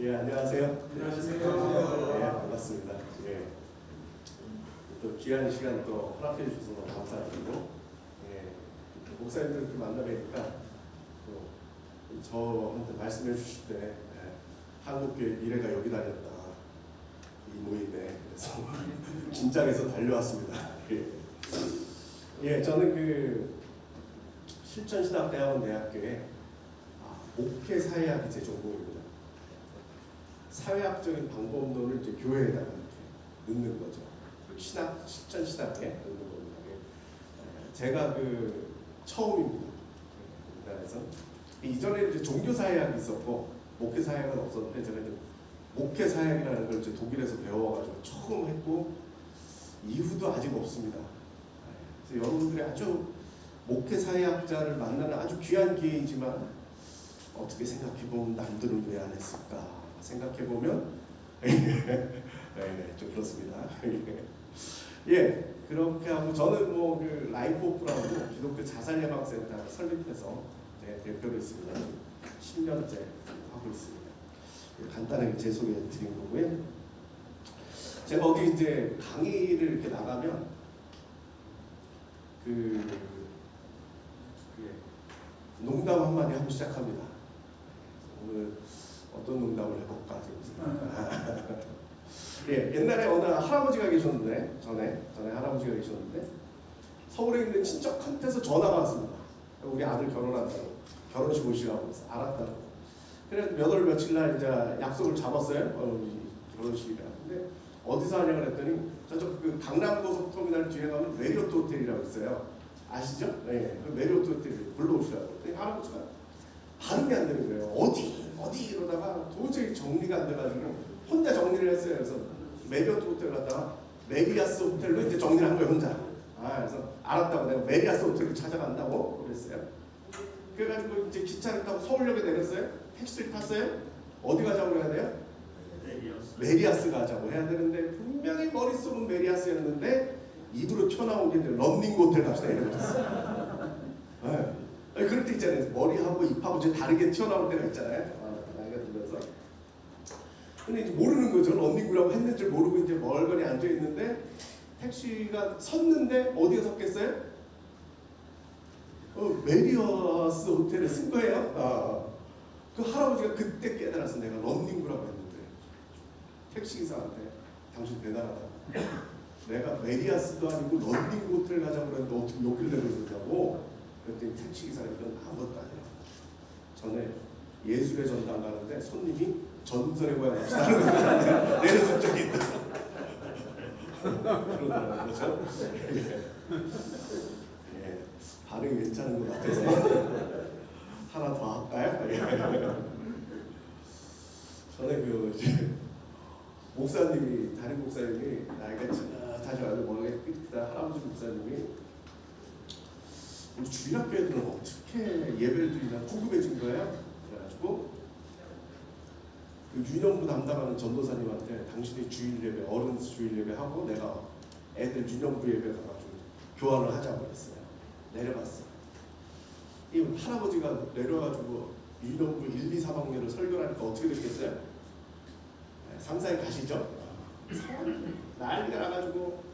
예, 안녕하세요. 안녕하세요. 예, 반갑습니다. 예. 또 귀한 시간 또 허락해 주셔서 너무 감사드리고, 예. 목사님들 이렇게 만나뵈니까 또 저한테 말씀해 주실 때, 예. 한국교회 미래가 여기 달렸다. 이 모임에. 그래서 긴장해서 달려왔습니다. 예. 예, 저는 그 실천신학대학원대학교에 목회 사회학이 제 전공입니다. 사회학적인 방법론을 이제 교회에다가 이렇게 넣는 거죠. 신학, 실천 신학에 넣는 겁니다. 제가 그 처음입니다. 우리나라에서. 이전에 이제 종교 사회학이 있었고 목회 사회학은 없었는데 제가 이제 목회 사회학이라는 걸 이제 독일에서 배워가지고 처음 했고 이후도 아직 없습니다. 그래서 여러분들이 아주 목회 사회학자를 만나는 아주 귀한 기회이지만 어떻게 생각해보면 남들은 왜 안 했을까 생각해보면 네, 좀 그렇습니다. 예, 그렇게 하고 저는 뭐 그 라이프 오프라고 기독교 자살예방센터 설립해서 대표로 있습니다. 10년째 하고 있습니다. 간단하게 제 소개 드린 거고요. 제가 어디 이제 강의를 이렇게 나가면 농담 한마디 하고 시작합니다. 오늘 어떤 농담을 해볼까 지금. 예, 옛날에 어느 할아버지가 계셨는데 전에 할아버지가 계셨는데 서울에 있는 친척한테서 전화가 왔습니다. 우리 아들 결혼한다고 결혼식 오시라고 해서 알았다고. 그래서 몇 월 며칠 날 이제 약속을 잡았어요. 결혼식이라. 근데 어디서 하냐 그랬더니 저쪽 그 강남고속터미널 뒤에 가면 메리어트 호텔이라고 있어요. 아시죠? 네, 그 메리어트 호텔 불러오시라고. 근데 할아버지가 발음이 안 되는 거예요. 어디 이러다가 도저히 정리가 안 돼가지고 혼자 정리를 했어요. 그래서 메리어트 호텔 갔다가 메리아스 호텔로 이제 정리를 한 거예요, 혼자. 그래서 알았다고 내가 메리아스 호텔을 찾아간다고 그랬어요. 그래가지고 이제 기차를 타고 서울역에 내렸어요. 택시를 탔어요. 어디 가자고 해야 돼요? 메리아스 가자고 해야 되는데 분명히 머릿속은 메리아스였는데 입으로 튀어나온 게 런닝 호텔 갑시다 이랬어요. 네. 그럴 때 있잖아요. 머리하고 입하고 좀 다르게 튀어나올 때가 있잖아요. 나이가 들면서. 근데 이제 모르는 거죠. 런닝구라고 했는 줄 모르고 이제 멀거니 앉아 있는데 택시가 섰는데 어디에 섰겠어요? 메리어스 호텔에 쓴 거예요. 그 할아버지가 그때 깨달았어. 내가 런닝구라고 했는데 택시기사한테 당신 대단하다. 내가 메리아스도 아니고 런닝구 호텔 가자고 그랬는데 어떻게 여기를 내려줬냐고. 그랬더니 택시기사가 이건 아무것도 아니라고. 전에 예술의 전당 가는데 손님이 전설의 고향 없다는 내려준 적이 있다. 그러더라고요. 그렇죠? 예, 반응이 괜찮은 것 같아서 하나 더 할까요? 전에 목사님이 담임 목사님이 나이가 지긋하셔 가지고 머리가 삐끗한 할아버지 목사님이 우리 주일학교 애들은 어떻게 예배를 드리나 궁금해진 거예요. 그래가지고 그 유년부 담당하는 전도사님한테 당신이 주일 예배, 어른 주일 예배 하고 내가 애들 유년부 예배 가가지고 교환을 하자고 했어요. 내려갔어요. 이 할아버지가 내려가지고 유년부 1, 2, 3학년을 설교를 하니까 어떻게 됐겠어요? 상상이 가시죠? 난리가 나가지고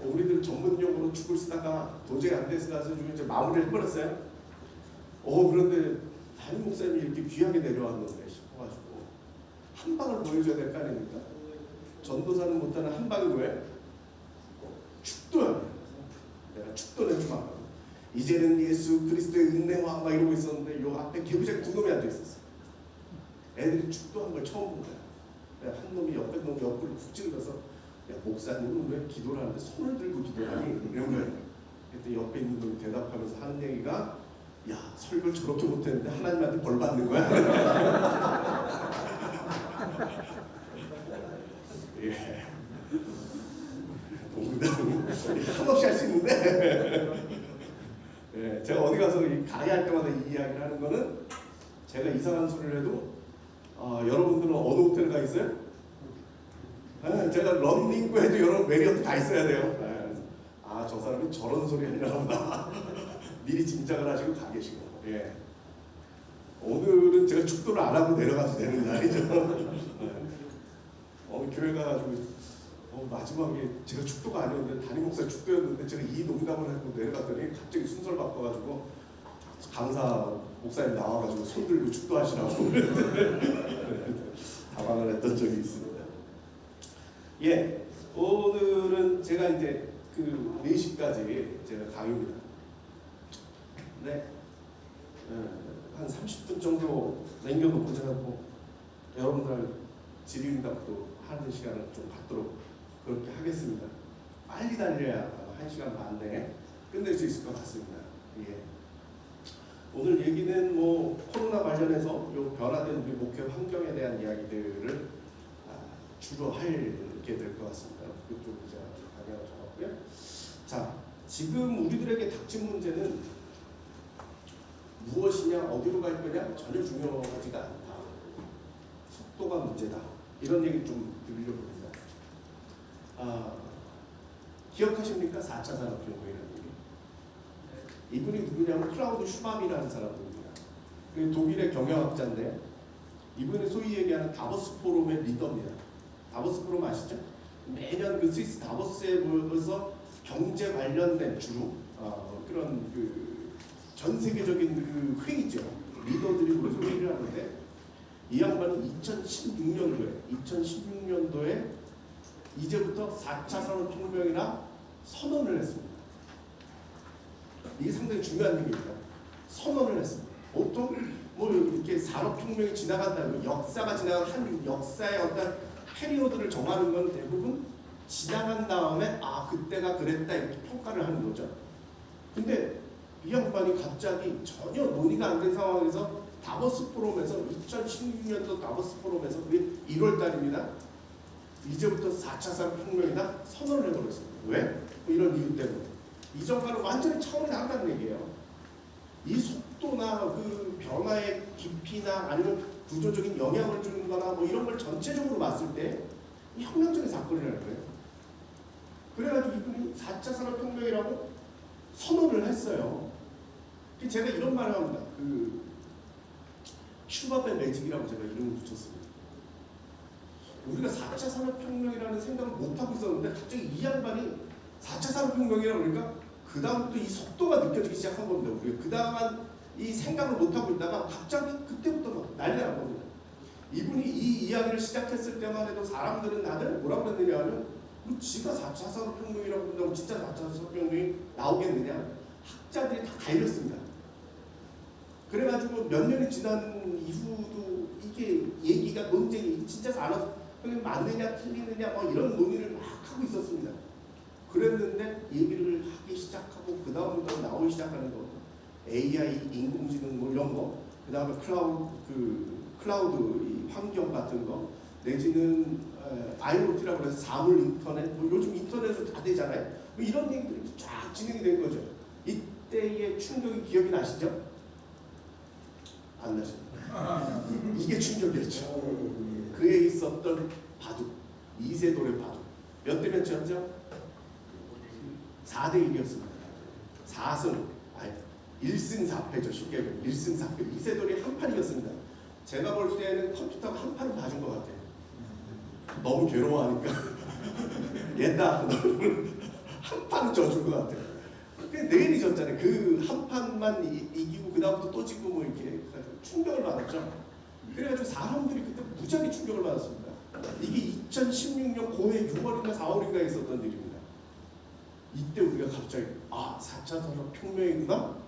우리들 전문 용어로 죽을 쓰다가 도저히 안 돼서 가서 이제 마무리를 해버렸어요. 그런데 담임 목사님이 이렇게 귀하게 내려왔는데 싶어가지고 한 방을 보여줘야 될 거 아닙니까? 전도사는 못하는 한 방이 뭐예요? 축도야. 내가 축도는 좀 알아. 이제는 예수 그리스도의 은혜와 막 이러고 있었는데 요 앞에 개구쟁이 두 놈이 앉아 있었어. 애들이 축도한 걸 처음 본 거야. 한 놈이 옆에 놈 옆구리 푹 찔러서 야 목사님은 왜 기도를 하는데 손을 들고 기도하니? 이런 거예요. 그때 옆에 있는 놈이 대답하면서 하는 얘기가 야 설교를 저렇게 못했는데 하나님한테 벌 받는 거야? 예. 농담 한없이 할 수 있는데 예, 제가 어디 가서 강의할 때마다 이 이야기를 하는 거는 제가 이상한 소리를 해도 여러분들은 어느 호텔 가 있어요? 제가 런닝구 해도 여러분 메리어트 가 있어야 돼요. 저 사람이 저런 소리 하려나 보다. 미리 짐작을 하시고 가 계시고. 예. 오늘은 오늘은 제가 축도를 안 하고 내려가도 되는 날이죠. 교회 가가지고 마지막에 제가 축도가 아니었는데 담임 목사 축도였는데 제가 이 농담을 하고 내려갔더니 갑자기 순서를 바꿔가지고 강사 목사님 나와가지고 손 들고 축도하시라고 당황을 했던 적이 있습니다. 예, 오늘은 제가 이제 그 4시까지 제가 강의입니다. 네, 한 30분 정도 남겨놓고 제가 여러분들 질의응답도 하는 시간을 좀 갖도록 그렇게 하겠습니다. 빨리 달려야 아마 1시간 반 내에 끝낼 수 있을 것 같습니다. 예. 오늘 얘기는 코로나 관련해서 요 변화된 우리 목회 환경에 대한 이야기들을 주로 하게 될 것 같습니다. 그쪽으로 제가 방향을 잡았고요. 자, 지금 우리들에게 닥친 문제는 무엇이냐, 어디로 갈 거냐 전혀 중요하지가 않다. 속도가 문제다. 이런 얘기 좀 드리려고 합니다. 기억하십니까? 4차 산업혁명이라는 얘기. 이분이 누구냐면 클라우드 슈밤이라는 사람입니다. 독일의 경영학자인데 이분이 소위 얘기하는 다보스 포럼의 리더입니다. 다보스 포럼 아시죠? 매년 그 스위스 다보스에 모여서 경제 관련된 주로 그런 전 세계적인 그 회의죠. 리더들이 모여서 회의를 하는데 이 양반은 2016년도에 이제부터 4차 산업혁명이라 선언을 했습니다. 이게 상당히 중요한 얘기입니다. 선언을 했습니다. 보통 이렇게 산업혁명이 지나간다면 역사가 지나간 한 역사의 어떤 페리오드를 정하는 건 대부분 지나간 다음에 그때가 그랬다 이렇게 평가를 하는 거죠. 근데 이 양반이 갑자기 전혀 논의가 안 된 상황에서 다보스 포럼에서 2016년도 다보스 포럼에서 1월 달입니다. 이제부터 4차 산업혁명이다 선언을 해버렸습니다. 왜? 이런 이유 때문에. 이전과는 완전히 차원이 다르다는 얘기예요. 이 속도나 그 변화의 깊이나 아니면 구조적인 영향을 주는 거나 이런 걸 전체적으로 봤을 때 혁명적인 사건이라는 거예요. 그래가지고 이분이 4차 산업혁명이라고 선언을 했어요. 제가 이런 말을 합니다. 슈밥의 매직이라고 제가 이름을 붙였습니다. 우리가 4차 산업혁명이라는 생각을 못하고 있었는데 갑자기 이 양반이 4차 산업혁명이라고 그러니까 그 다음부터 이 속도가 느껴지기 시작한 겁니다. 우리가 그 다음은 이 생각을 못하고 있다가 갑자기 그때부터 막 난리가 난 겁니다. 이분이 이 이야기를 시작했을 때만 해도 사람들은 다들 뭐라고 그랬느냐 하면 지가 4차 산업혁명이라고 한다고 진짜 4차 산업혁명이 나오겠느냐. 학자들이 다 갈렸습니다. 그래가지고 몇 년이 지난 이후도 이게 얘기가 논쟁이 진짜 산업혁명이 맞느냐 틀리느냐 이런 논의를 막 하고 있었습니다. 그랬는데 얘기를 하기 시작하고 그 다음부터 나오기 시작하는 거 AI, 인공지능 이런 거, 그 다음에 클라우드 이 환경 같은 거, 내지는 IoT라고 해서 사물 인터넷, 요즘 인터넷으로 다 되잖아요. 이런 얘기들이 쫙 진행이 된 거죠. 이때의 충격이 기억이 나시죠? 안 나십니다. 이게 충격이었죠. 그에 있었던 바둑, 이세돌의 바둑. 몇 대 몇이었죠? 4대 1이었습니다. 4승, 1승 4패죠. 쉽게 얘기하면 1승 4패. 이세돌이 한 판이었습니다. 제가 볼 때는 컴퓨터가 한 판은 봐준 것 같아요. 너무 괴로워하니까 얘다 한 판은 져준 것 같아요. 내일이 졌잖아요. 그 한 판만 이기고 그 다음부터 또 지고 이렇게 충격을 받았죠. 그래가지고 사람들이 그때 무지하게 충격을 받았습니다. 이게 2016년 고해 6월인가 4월인가에 있었던 일입니다. 이때 우리가 갑자기 4차 산업혁명이구나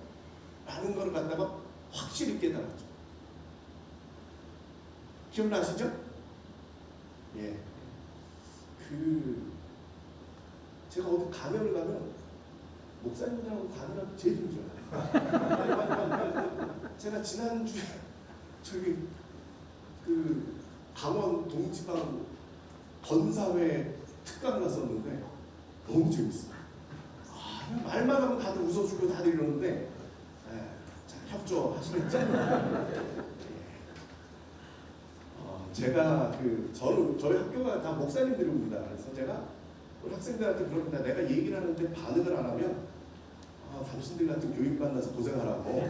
라는 걸 갖다가 확실히 깨달았죠. 기억나시죠? 예. 제가 어디 강연을 가면 목사님들하고 강연하기 제일 힘들어요. 제가 지난주에 강원 동지방 건사회 특강 갔었는데 너무 재밌어요. 말만 하면 다들 웃어주고 다들 이러는데 자, 협조하시겠죠? 제가 저희 학교가 다 목사님들입니다. 그래서 제가 우리 학생들한테 그럽니다. 내가 얘기를 하는데 반응을 안 하면 당신들 같은 교육 만나서 고생하라고.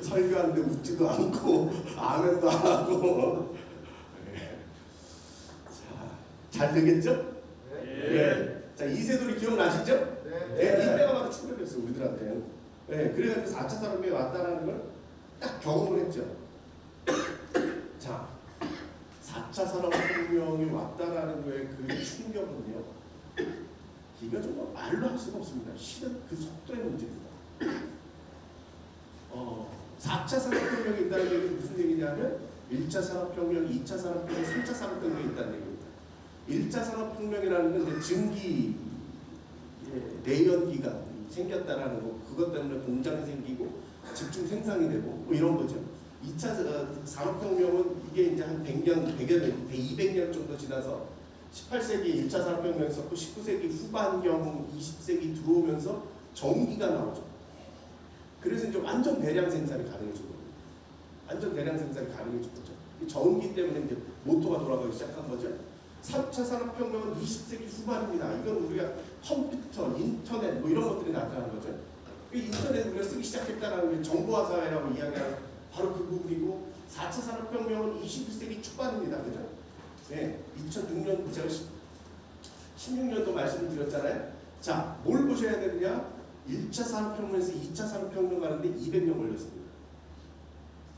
설교하는데 웃지도 않고 아멘도 안 하고. 자, 잘 되겠죠? 네. 자, 이세돌이 기억나시죠? 네. 이때가 바로 충격이었어요, 우리들한테는. 네. 그래가지고 4차 산업혁명이 왔다라는 걸 딱 경험을 했죠. 자, 4차 산업혁명이 왔다라는 거에 그 충격은요, 이거 정말 말로 할 수가 없습니다. 실은 그 속도의 문제입니다. 4차 산업혁명이 있다는 얘기는 무슨 얘기냐면 1차 산업혁명, 2차 산업혁명, 3차 산업혁명이 있다는 얘기입니다. 1차 산업혁명이라는 건 전기 내연기가 생겼다라는 거, 그것 때문에 공장이 생기고 집중 생산이 되고 뭐 이런 거죠. 2차 산업혁명은 이게 이제 한 100년, 200년 정도 지나서 18세기 1차 산업혁명이 있었고 19세기 후반경 20세기 들어오면서 전기가 나오죠. 그래서 이제 완전 대량 생산이 가능해진 거예요. 완전 대량 생산이 가능해진 거죠. 전기 때문에 이제 모터가 돌아가기 시작한 거죠. 3차 산업혁명은 20세기 후반입니다. 이건 우리가 컴퓨터, 인터넷 뭐 이런 것들이 나타난 거죠. 인터넷 우리가 쓰기 시작했다는 게 정보화 사회라고 이야기하는 바로 그 부분이고 4차 산업혁명은 21세기 초반입니다. 그죠? 네, 2006년 제가 16년도 말씀을 드렸잖아요. 자, 뭘 보셔야 되느냐? 1차 산업혁명에서 2차 산업혁명 가는데 200년 걸렸습니다.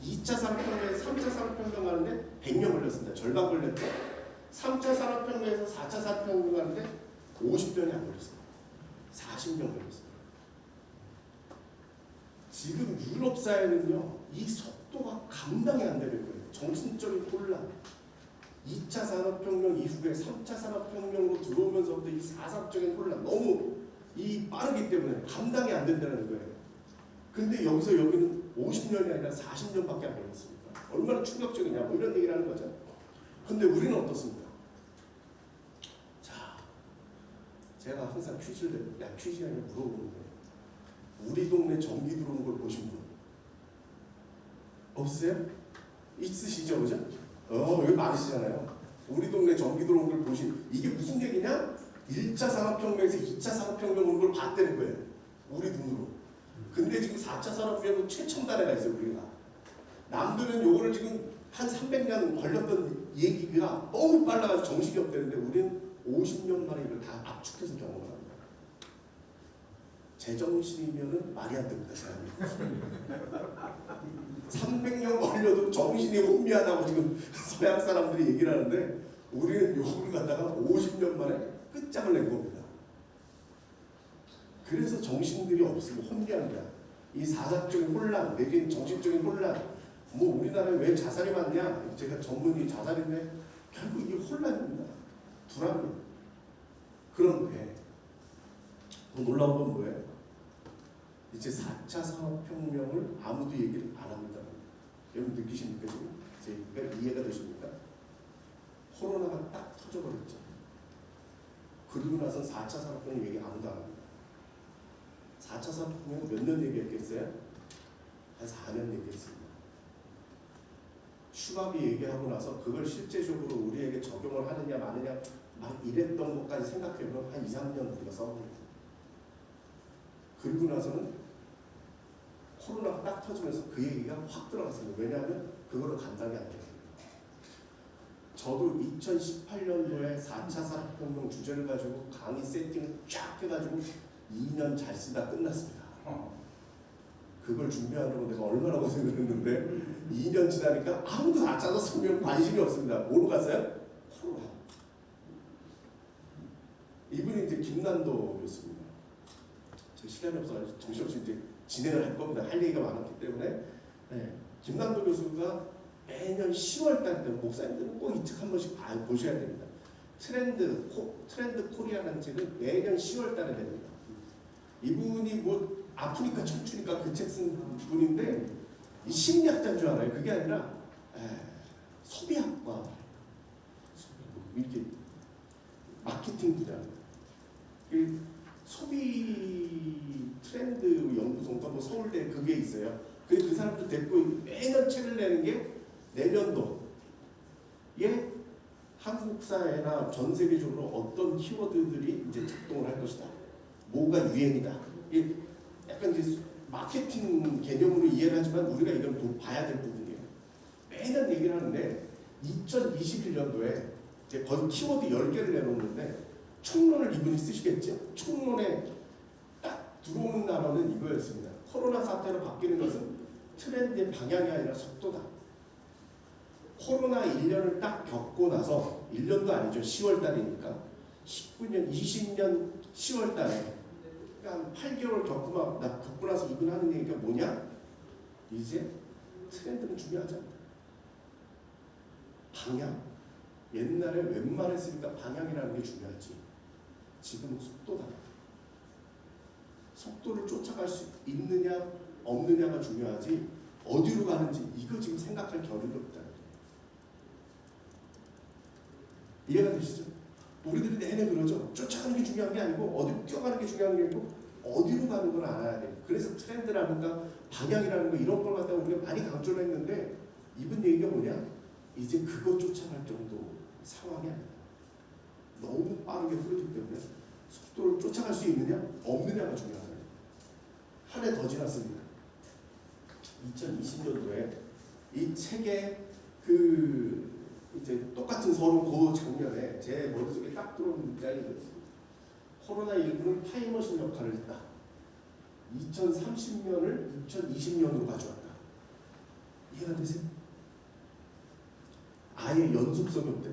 2차 산업혁명에서 3차 산업혁명 가는데 100년 걸렸습니다. 절반 걸렸죠. 3차 산업혁명에서 4차 산업혁명 가는데 50년이 안 걸렸습니다. 40년 걸렸습니다. 지금 유럽 사회는요, 이 속도가 감당이 안 되는 거예요. 정신적인 혼란. 2차 산업혁명 이후에 3차 산업혁명으로 들어오면서부터 이 사상적인 혼란, 너무 이 빠르기 때문에 감당이 안 된다는 거예요. 근데 여기서 여기는 50년이 아니라 40년밖에 안 걸렸습니다. 얼마나 충격적이냐, 뭐 이런 얘기를 하는 거죠. 근데 우리는 어떻습니까? 자, 제가 항상 퀴즈가 아니라 물어보는데, 우리 동네 전기 들어오는 걸 보신 분 없으세요? 있으시죠, 그죠? 여기 많으시잖아요. 우리 동네 전기 들어오는 걸 보신, 이게 무슨 얘기냐? 1차 산업혁명에서 2차 산업혁명 오는 걸 봤다는 거예요. 우리 눈으로. 근데 지금 4차 산업혁명 최첨단에 가 있어요, 우리가. 남들은 요거를 지금 한 300년 걸렸던 얘기가 너무 빨라가지고 정신이 없다는데 우리는 50년 만에 이걸 다 압축해서 경험을 합니다. 제정신이면은 말이 안 됩니다, 사람이. 300년 걸려도 정신이 혼미하다고 지금 서양 사람들이 얘기를 하는데 우리는 요거를 갖다가 50년 만에 끝장을 낸 겁니다. 그래서 정신들이 없으면 혼미합니다. 이 사상적인 혼란, 내지는 정신적인 혼란, 뭐 우리나라에 왜 자살이 많냐? 제가 전문이 자살인데 결국 이게 혼란입니다. 불안입니다. 그런데 더 놀라운 건 뭐예요? 이제 4차 산업혁명을 아무도 얘기를 안 합니다. 여러분 느끼십니까 지금? 제 얘기가 이해가 되십니까? 코로나가 딱 터져버렸죠. 그리고 나서 4차 산업혁명 얘기 아무도 안 합니다. 4차 산업혁명 몇 년 얘기했겠어요? 한 4년 얘기했습니다. 슈밥이 얘기하고 나서 그걸 실제적으로 우리에게 적용을 하느냐 마느냐 막 이랬던 것까지 생각해보면 한 2, 3년 우리가 싸웁니다. 그리고 나서는 코로나가 딱 터지면서 그 얘기가 확 들어갔습니다. 왜냐하면 그거를 감당이 안 돼요. 저도 2018년도에 4차 산업혁명 주제를 가지고 강의 세팅을 쫙 해가지고 2년 잘 쓰다 끝났습니다. 그걸 준비하려고 내가 얼마나 고생을 했는데 2년 지나니까 아무도 4차 산업혁명 관심이 없습니다. 뭐로 갔어요? 코로나. 이분이 이제 김난도 교수입니다. 제 시간이 없어서 정신없이 이제 진행을 할 겁니다. 할 얘기가 많았기 때문에. 네. 김난도 교수가 매년 10월 달 때 목사님들은 꼭 이 책 한 번씩 보셔야 됩니다. 트렌드 코리아라는 책을 매년 10월 달에 냅니다. 이분이 뭐 아프니까 춤추니까 그 책 쓴 분인데 이 심리학자인 줄 알아요. 그게 아니라 소비학과 이렇게 마케팅 분야 소비 트렌드 연구소인가 뭐 서울대 그게 있어요. 그 사람들 데리고 매년 책을 내는 게 내년도에 한국 사회나 전 세계적으로 어떤 키워드들이 이제 작동을 할 것이다. 뭐가 유행이다. 이게 약간 이제 마케팅 개념으로 이해를 하지만 우리가 이건 또 봐야 될 부분이에요. 매년 얘기를 하는데 2021년도에 이제 거의 키워드 10개를 내놓는데 총론을 이분이 쓰시겠죠? 총론에 딱 들어오는 단어는 이거였습니다. 코로나 사태로 바뀌는 것은 트렌드의 방향이 아니라 속도다. 코로나 1년을 딱 겪고 나서 1년도 아니죠. 10월 달이니까 19년, 20년 10월 달에 그러니까 8개월 겪고 나서 이분 하는 얘기가 뭐냐? 이제 트렌드는 중요하지 않다. 방향. 옛날에 웬만했으니까 방향이라는 게 중요하지. 지금은 속도다. 속도를 쫓아갈 수 있느냐 없느냐가 중요하지 어디로 가는지 이거 지금 생각할 겨를이 없다. 이해가 되시죠? 우리들이 내내 그러죠. 쫓아가는 게 중요한 게 아니고 어디로 뛰어가는 게 중요한 게 아니고 어디로 가는 걸 알아야 돼. 그래서 트렌드라든가 방향이라는 거 이런 걸 갖다가 우리가 많이 강조를 했는데 이분 얘기가 뭐냐? 이제 그거 쫓아갈 정도 상황이 아니다. 너무 빠르게 흐르기 때문에 속도를 쫓아갈 수 있느냐 없느냐가 중요하다. 한 해 더 지났습니다. 2020년도에 이 책에 그 이제 똑같은 서로 그 장면에 제 머릿속에 딱 들어오는 문장이 있었습니다. 코로나19는 타임머신 역할을 했다. 2030년을 2020년으로 가져왔다. 이해가 되세요? 아예 연속성이 없대.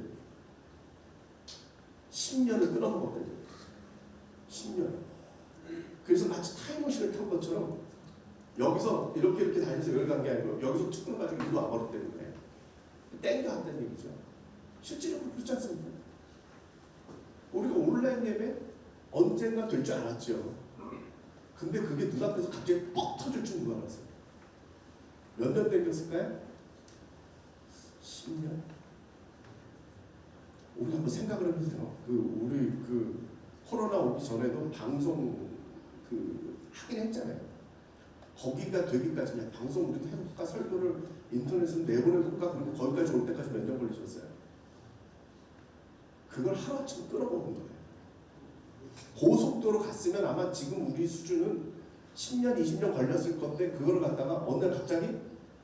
10년을 끊어먹었대. 10년. 그래서 마치 타임머신을 탄 것처럼 여기서 이렇게 다녀서 여기 간 게 아니고 여기서 툭 끊어가지고 이리 와버렸다는 거예요. 땡겨왔다는 얘기죠. 실제로 그렇지 않습니까? 우리가 온라인 예배 언젠가 될 줄 알았죠. 근데 그게 눈앞에서 갑자기 뻑 터질 줄 누가 알았어요. 몇 년 땡겼을까요? 10년. 우리 한번 생각을 해보세요. 우리 코로나 오기 전에도 방송 하긴 했잖아요. 거기가 되기까지 그냥 방송 우리도 해볼까 설교를 인터넷으로 내보내볼까 그리고 거기까지 올 때까지 몇 년 걸리셨어요. 그걸 하루아침에 끌어먹은 거예요. 고속도로 갔으면 아마 지금 우리 수준은 10년, 20년 걸렸을 건데 그걸 갖다가 어느 날 갑자기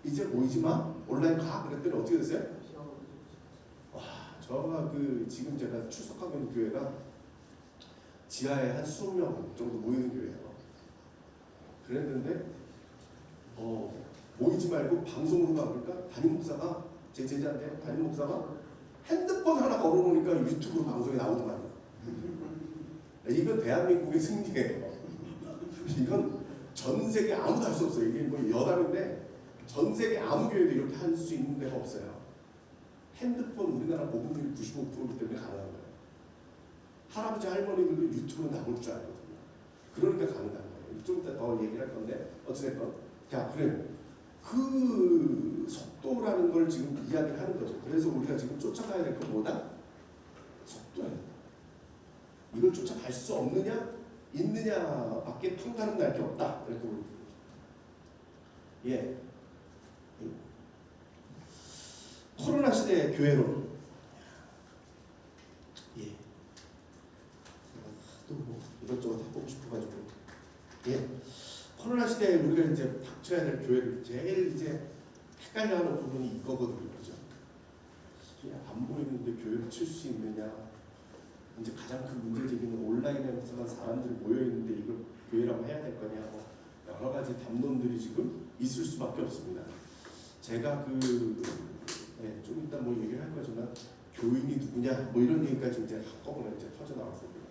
이제 모이지 마 온라인 가 그랬더니 어떻게 됐어요? 와, 저가 지금 제가 출석하고 있는 교회가 지하에 한 20명 정도 모이는 교회예요. 그랬는데 모이지 말고 방송으로 가보니까 담임 목사가 제 제자인데 담임 목사가 핸드폰 하나 걸어놓으니까 유튜브로 방송에 나오더만요. 이건 대한민국의 승리예요. 이건 전 세계 아무도 할 수 없어요. 이게 뭐 여담인데 전 세계 아무 교회도 이렇게 할 수 있는 데가 없어요. 핸드폰 우리나라 보급률이 95%이기 때문에 가능한 거예요. 할아버지 할머니들도 유튜브는 나올 줄 알거든요. 그러니까 가능한 거예요. 좀 이따 더 얘기를 할 건데 어찌됐건 자 그래 그 속도라는 걸 지금 이야기를 하는 거죠. 그래서 우리가 지금 쫓아가야 될 건 뭐다? 속도예요. 이걸 쫓아갈 수 없느냐 있느냐밖에 판단은 날 게 없다. 이렇게 보는 거죠. 예. 코로나 시대의 교회론. 예. 또 뭐 이것저것 해보고 싶어가지고. 예. 코로나 시대에 우리가 이제 닥쳐야 될 교회를 제일 이제 헷갈려하는 부분이 이거거든요, 그죠? 안 보이는데 교회를 칠 수 있느냐? 이제 가장 큰 문제 제기는 온라인에서만 사람들이 모여 있는데 이걸 교회라고 해야 될 거냐? 뭐 여러 가지 담론들이 지금 있을 수밖에 없습니다. 제가 좀 이따 뭐 얘기를 할 거지만 교인이 누구냐? 뭐 이런 얘기까지 이제 한꺼번에 이제 터져 나왔거든요.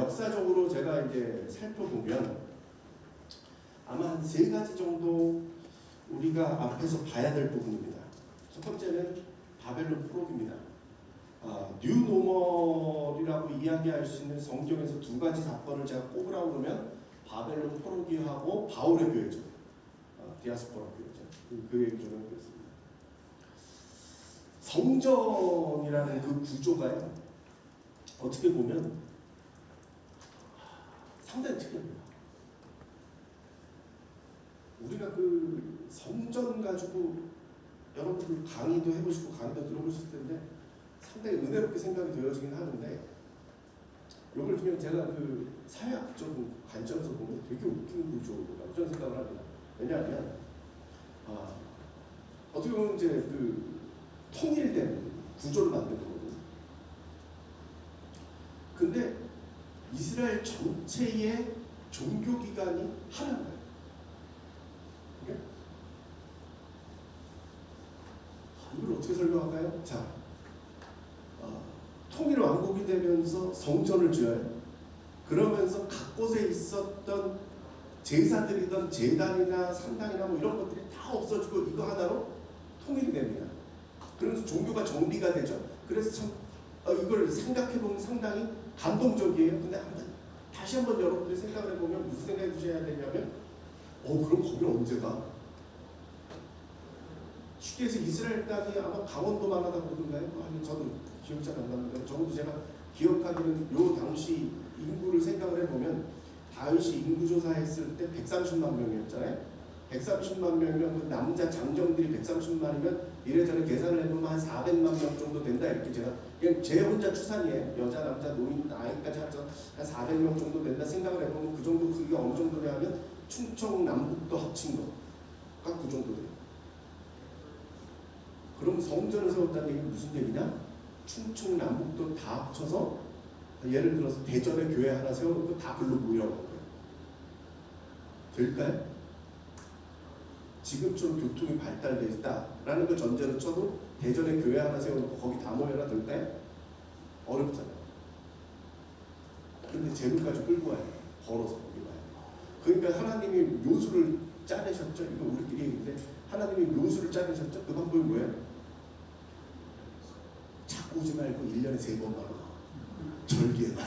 역사적으로 제가 이제 살펴보면 아마 한 3가지 정도 우리가 앞에서 봐야 될 부분입니다. 첫 번째는 바벨론 포로기입니다. 뉴노멀이라고 이야기할 수 있는 성경에서 2가지 사건을 제가 꼽으라고 그러면 바벨론 포로기하고 바울의 교회죠. 디아스포라 교회죠. 그 얘기 좀 해보겠습니다. 성전이라는 그 구조가요. 어떻게 보면 상당히 특이합니다. 우리가 그 성전 가지고 여러분들 강의도 해보시고 강의도 들어보실 텐데 상당히 은혜롭게 생각이 되어지긴 하는데 이걸 그냥 제가 그 사회학적인 관점에서 보면 되게 웃긴 구조라고 저는 생각을 합니다. 왜냐하면 어떻게 보면 이제 그 통일된 구조를 만든 거거든요. 근데 이스라엘 전체의 종교기관이 하나인 거예요. 그러니까 이걸 어떻게 설명할까요? 자, 통일 왕국이 되면서 성전을 지어요. 그러면서 각 곳에 있었던 제사드리던 제단이나 산당이나 뭐 이런 것들이 다 없어지고 이거 하나로 통일이 됩니다. 그래서 종교가 정비가 되죠. 그래서 참 이걸 생각해보면 상당히 감동적이에요. 근데 다시 한번 여러분들이 생각을 해보면 무슨 생각이 드셔야 되냐면 그럼 거기를 언제 가? 쉽게 해서 이스라엘 땅이 아마 강원도만 하다 그러던가요? 아니 저는 기억이 잘 안 나는데 적어도 제가 기억하기는 요 당시 인구를 생각을 해보면 다윗이 인구조사했을 때 130만 명이었잖아요. 130만 명이면 그 남자 장정들이 130만이면 이래저래 계산을 해보면 한 400만 명 정도 된다 이렇게 제가 그냥 제 혼자 추산이에요. 여자 남자 노인 아이까지 합쳐 한 400명 정도 된다 생각을 해보면 그 정도 크기가 어느 정도냐면 충청 남북도 합친 거가 그 정도 돼요. 그럼 성전을 세웠다는 얘기는 무슨 얘기냐? 충청 남북도 다 합쳐서 예를 들어서 대전에 교회 하나 세워놓고 다 글로 모이라고 하는 거예요. 될까요? 지금처럼 교통이 발달되어 있다라는 걸 전제로 쳐도 대전에 교회 하나 세워놓고 거기 다 모여라 될까요? 어렵잖아요. 근데 재물까지 끌고 와요. 걸어서 거기 와요. 그러니까 하나님이 묘수를 짜내셨죠. 이거 우리끼리 얘기인데 하나님이 묘수를 짜내셨죠. 그 방법이 뭐예요? 자꾸 오지 말고 1년에 3번만 와. 절기에만.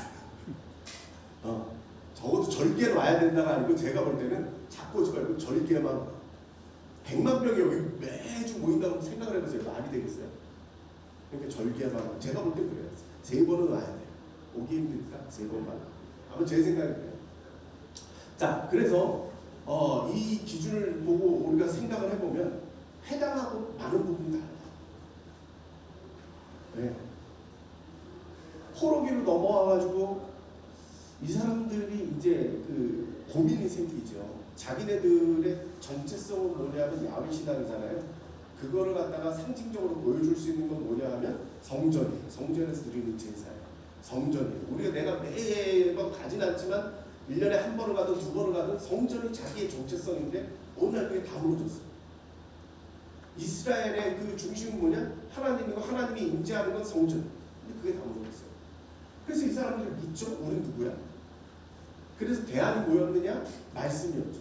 적어도 절기에 와야 된다가 아니고 제가 볼 때는 자꾸 오지 말고 절기에만 와. 100만 명이 여기 매주 모인다고 생각을 해보세요. 말이 되겠어요? 그러니까 절기에만 와. 제가 볼 때 그래요. 3번은 와야 돼요. 오기 힘드니까 3번만. 아마 제 생각이에요. 자, 그래서 이 기준을 보고 우리가 생각을 해보면 해당하고 많은 부분이 달라요. 네. 포로기로 넘어와가지고 이 사람들이 이제 그 고민이 생기죠. 자기네들의 정체성은 뭐냐면 야훼 신앙이잖아요. 그거를 갖다가 상징적으로 보여줄 수 있는 건 뭐냐 하면 성전이에요. 성전에서 드리는 제사예요. 성전이에요. 우리가 내가 매번 가진 않지만 1년에 한 번을 가든 2번을 가든 성전이 자기의 정체성인데 어느 날 그게 다 무너졌어요. 이스라엘의 그 중심은 뭐냐? 하나님이고 하나님이 임재하는 건 성전. 근데 그게 다 무너졌어요. 그래서 이 사람들이 묻죠. 우리는 누구야? 그래서 대안이 뭐였느냐? 말씀이었죠.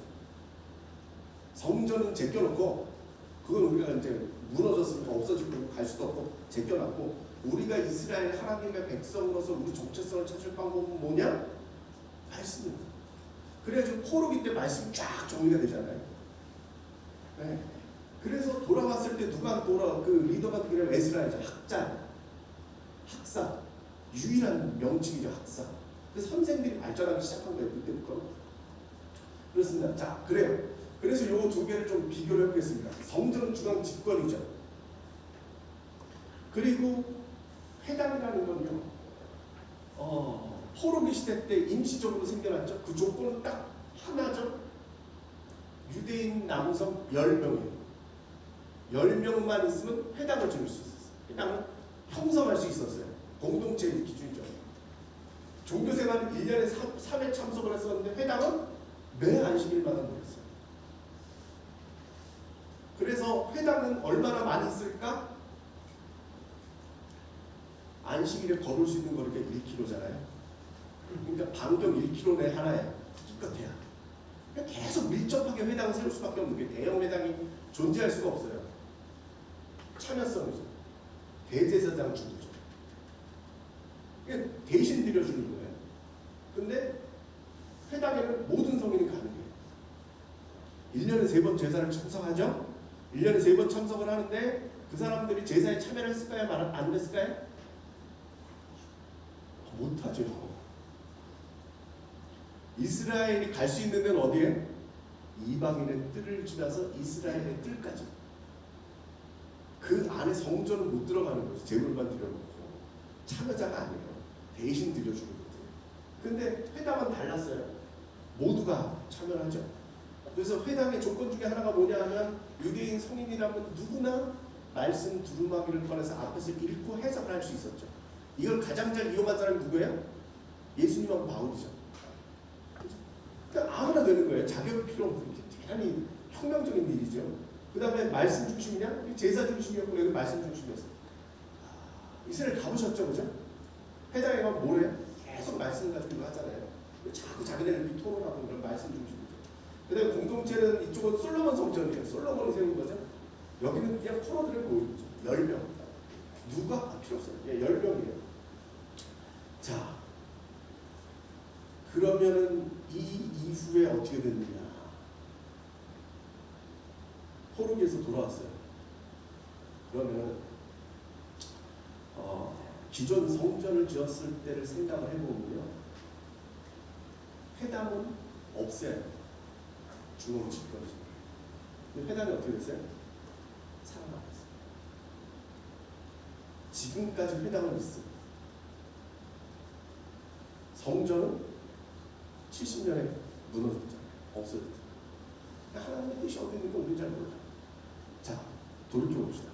성전은 제껴놓고 그건 우리가 이제 무너졌으니까 없어지고 갈 수도 없고 제껴놨고 우리가 이스라엘 하나님의 백성으로서 우리 정체성을 찾을 방법은 뭐냐? 말씀입니다. 그래가지고 포로기 때 말씀이 쫙 정리가 되잖아요. 네. 그래서 돌아왔을 때 누가 그 리더가 되기를 에스라이죠. 학사, 유일한 명칭이죠. 학사. 그 선생들이 발전하기 시작한 거예요. 그때부터. 그렇습니다. 자, 그래요. 그래서 요 두 개를 좀 비교를 해보겠습니다. 성전 중앙 집권이죠. 그리고 회당이라는 건요. 포로기 시대 때 임시적으로 생겨났죠. 그 조건은 딱 하나죠. 유대인 남성 10명이에요. 10명만 있으면 회당을 지을 수 있었어요. 회당을 형성할 수 있었어요. 공동체의 기준이죠. 종교생활은 1년에 3회 참석을 했었는데 회당은 매 안식일마다 모였어요. 그래서 회당은 얼마나 많이 있을까? 안식일에 걸을 수 있는 거리가 1km잖아요. 그러니까 반경 1km 내 하나에 기껏해야. 그러니까 계속 밀접하게 회당을 세울 수밖에 없는 게 대형 회당이 존재할 수가 없어요. 참여성이죠. 대제사장 주도죠. 그러니까 대신 드려주는 거예요. 근데 회당에는 모든 성인이 가능해요. 1년에 3번 제사를 참석하죠. 1년에 3번 참석을 하는데 그 사람들이 제사에 참여를 했을까요? 안 했을까요? 못하죠. 이스라엘이 갈 수 있는 데는 어디에? 이방인의 뜰을 지나서 이스라엘의 뜰까지. 그 안에 성전은 못 들어가는 거죠. 제물만 드려놓고. 참여자가 아니에요. 대신 드려주는 거죠. 근데 회담은 달랐어요. 모두가 참여하죠. 그래서 회담의 조건 중에 하나가 뭐냐 하면 유대인 성인이라면 누구나 말씀 두루마기를 꺼내서 앞에서 읽고 해석을 할 수 있었죠. 이걸 가장 잘 이용한 사람이 누구예요? 예수님하고 바울이죠. 그러니까 아무나 되는 거예요. 자격이 필요 없는 게 대단히 혁명적인 일이죠. 그 다음에 말씀 중심이냐? 제사 중심이었고 여기 말씀 중심이었어요. 이스라엘 가보셨죠, 그죠? 회당에 가면 뭐래요? 계속 말씀 가지고 하잖아요. 자꾸 자기네들끼리 토론하고 그런 말씀 중심이죠. 그 다음에 공동체는 이쪽은 솔로몬 성전이에요. 솔로몬이 세운 거죠. 여기는 그냥 풀어드려 보이는 거죠. 10명. 누가? 필요 없어요. 예, 10명이에요. 자, 그러면은 이 이후에 어떻게 됐느냐? 포르기에서 돌아왔어요. 그러면은 기존 성전을 지었을 때를 생각을 해보면요, 회당은 없애요. 중앙 집권이죠. 근데 회당이 어떻게 됐어요? 살아남았어요. 지금까지 회당은 있어요. 성전은 70년에 무너졌잖아요. 없어졌죠. 하나님의 뜻이 어디 있는지 우리는 잘 몰라요. 자, 돌이켜봅시다.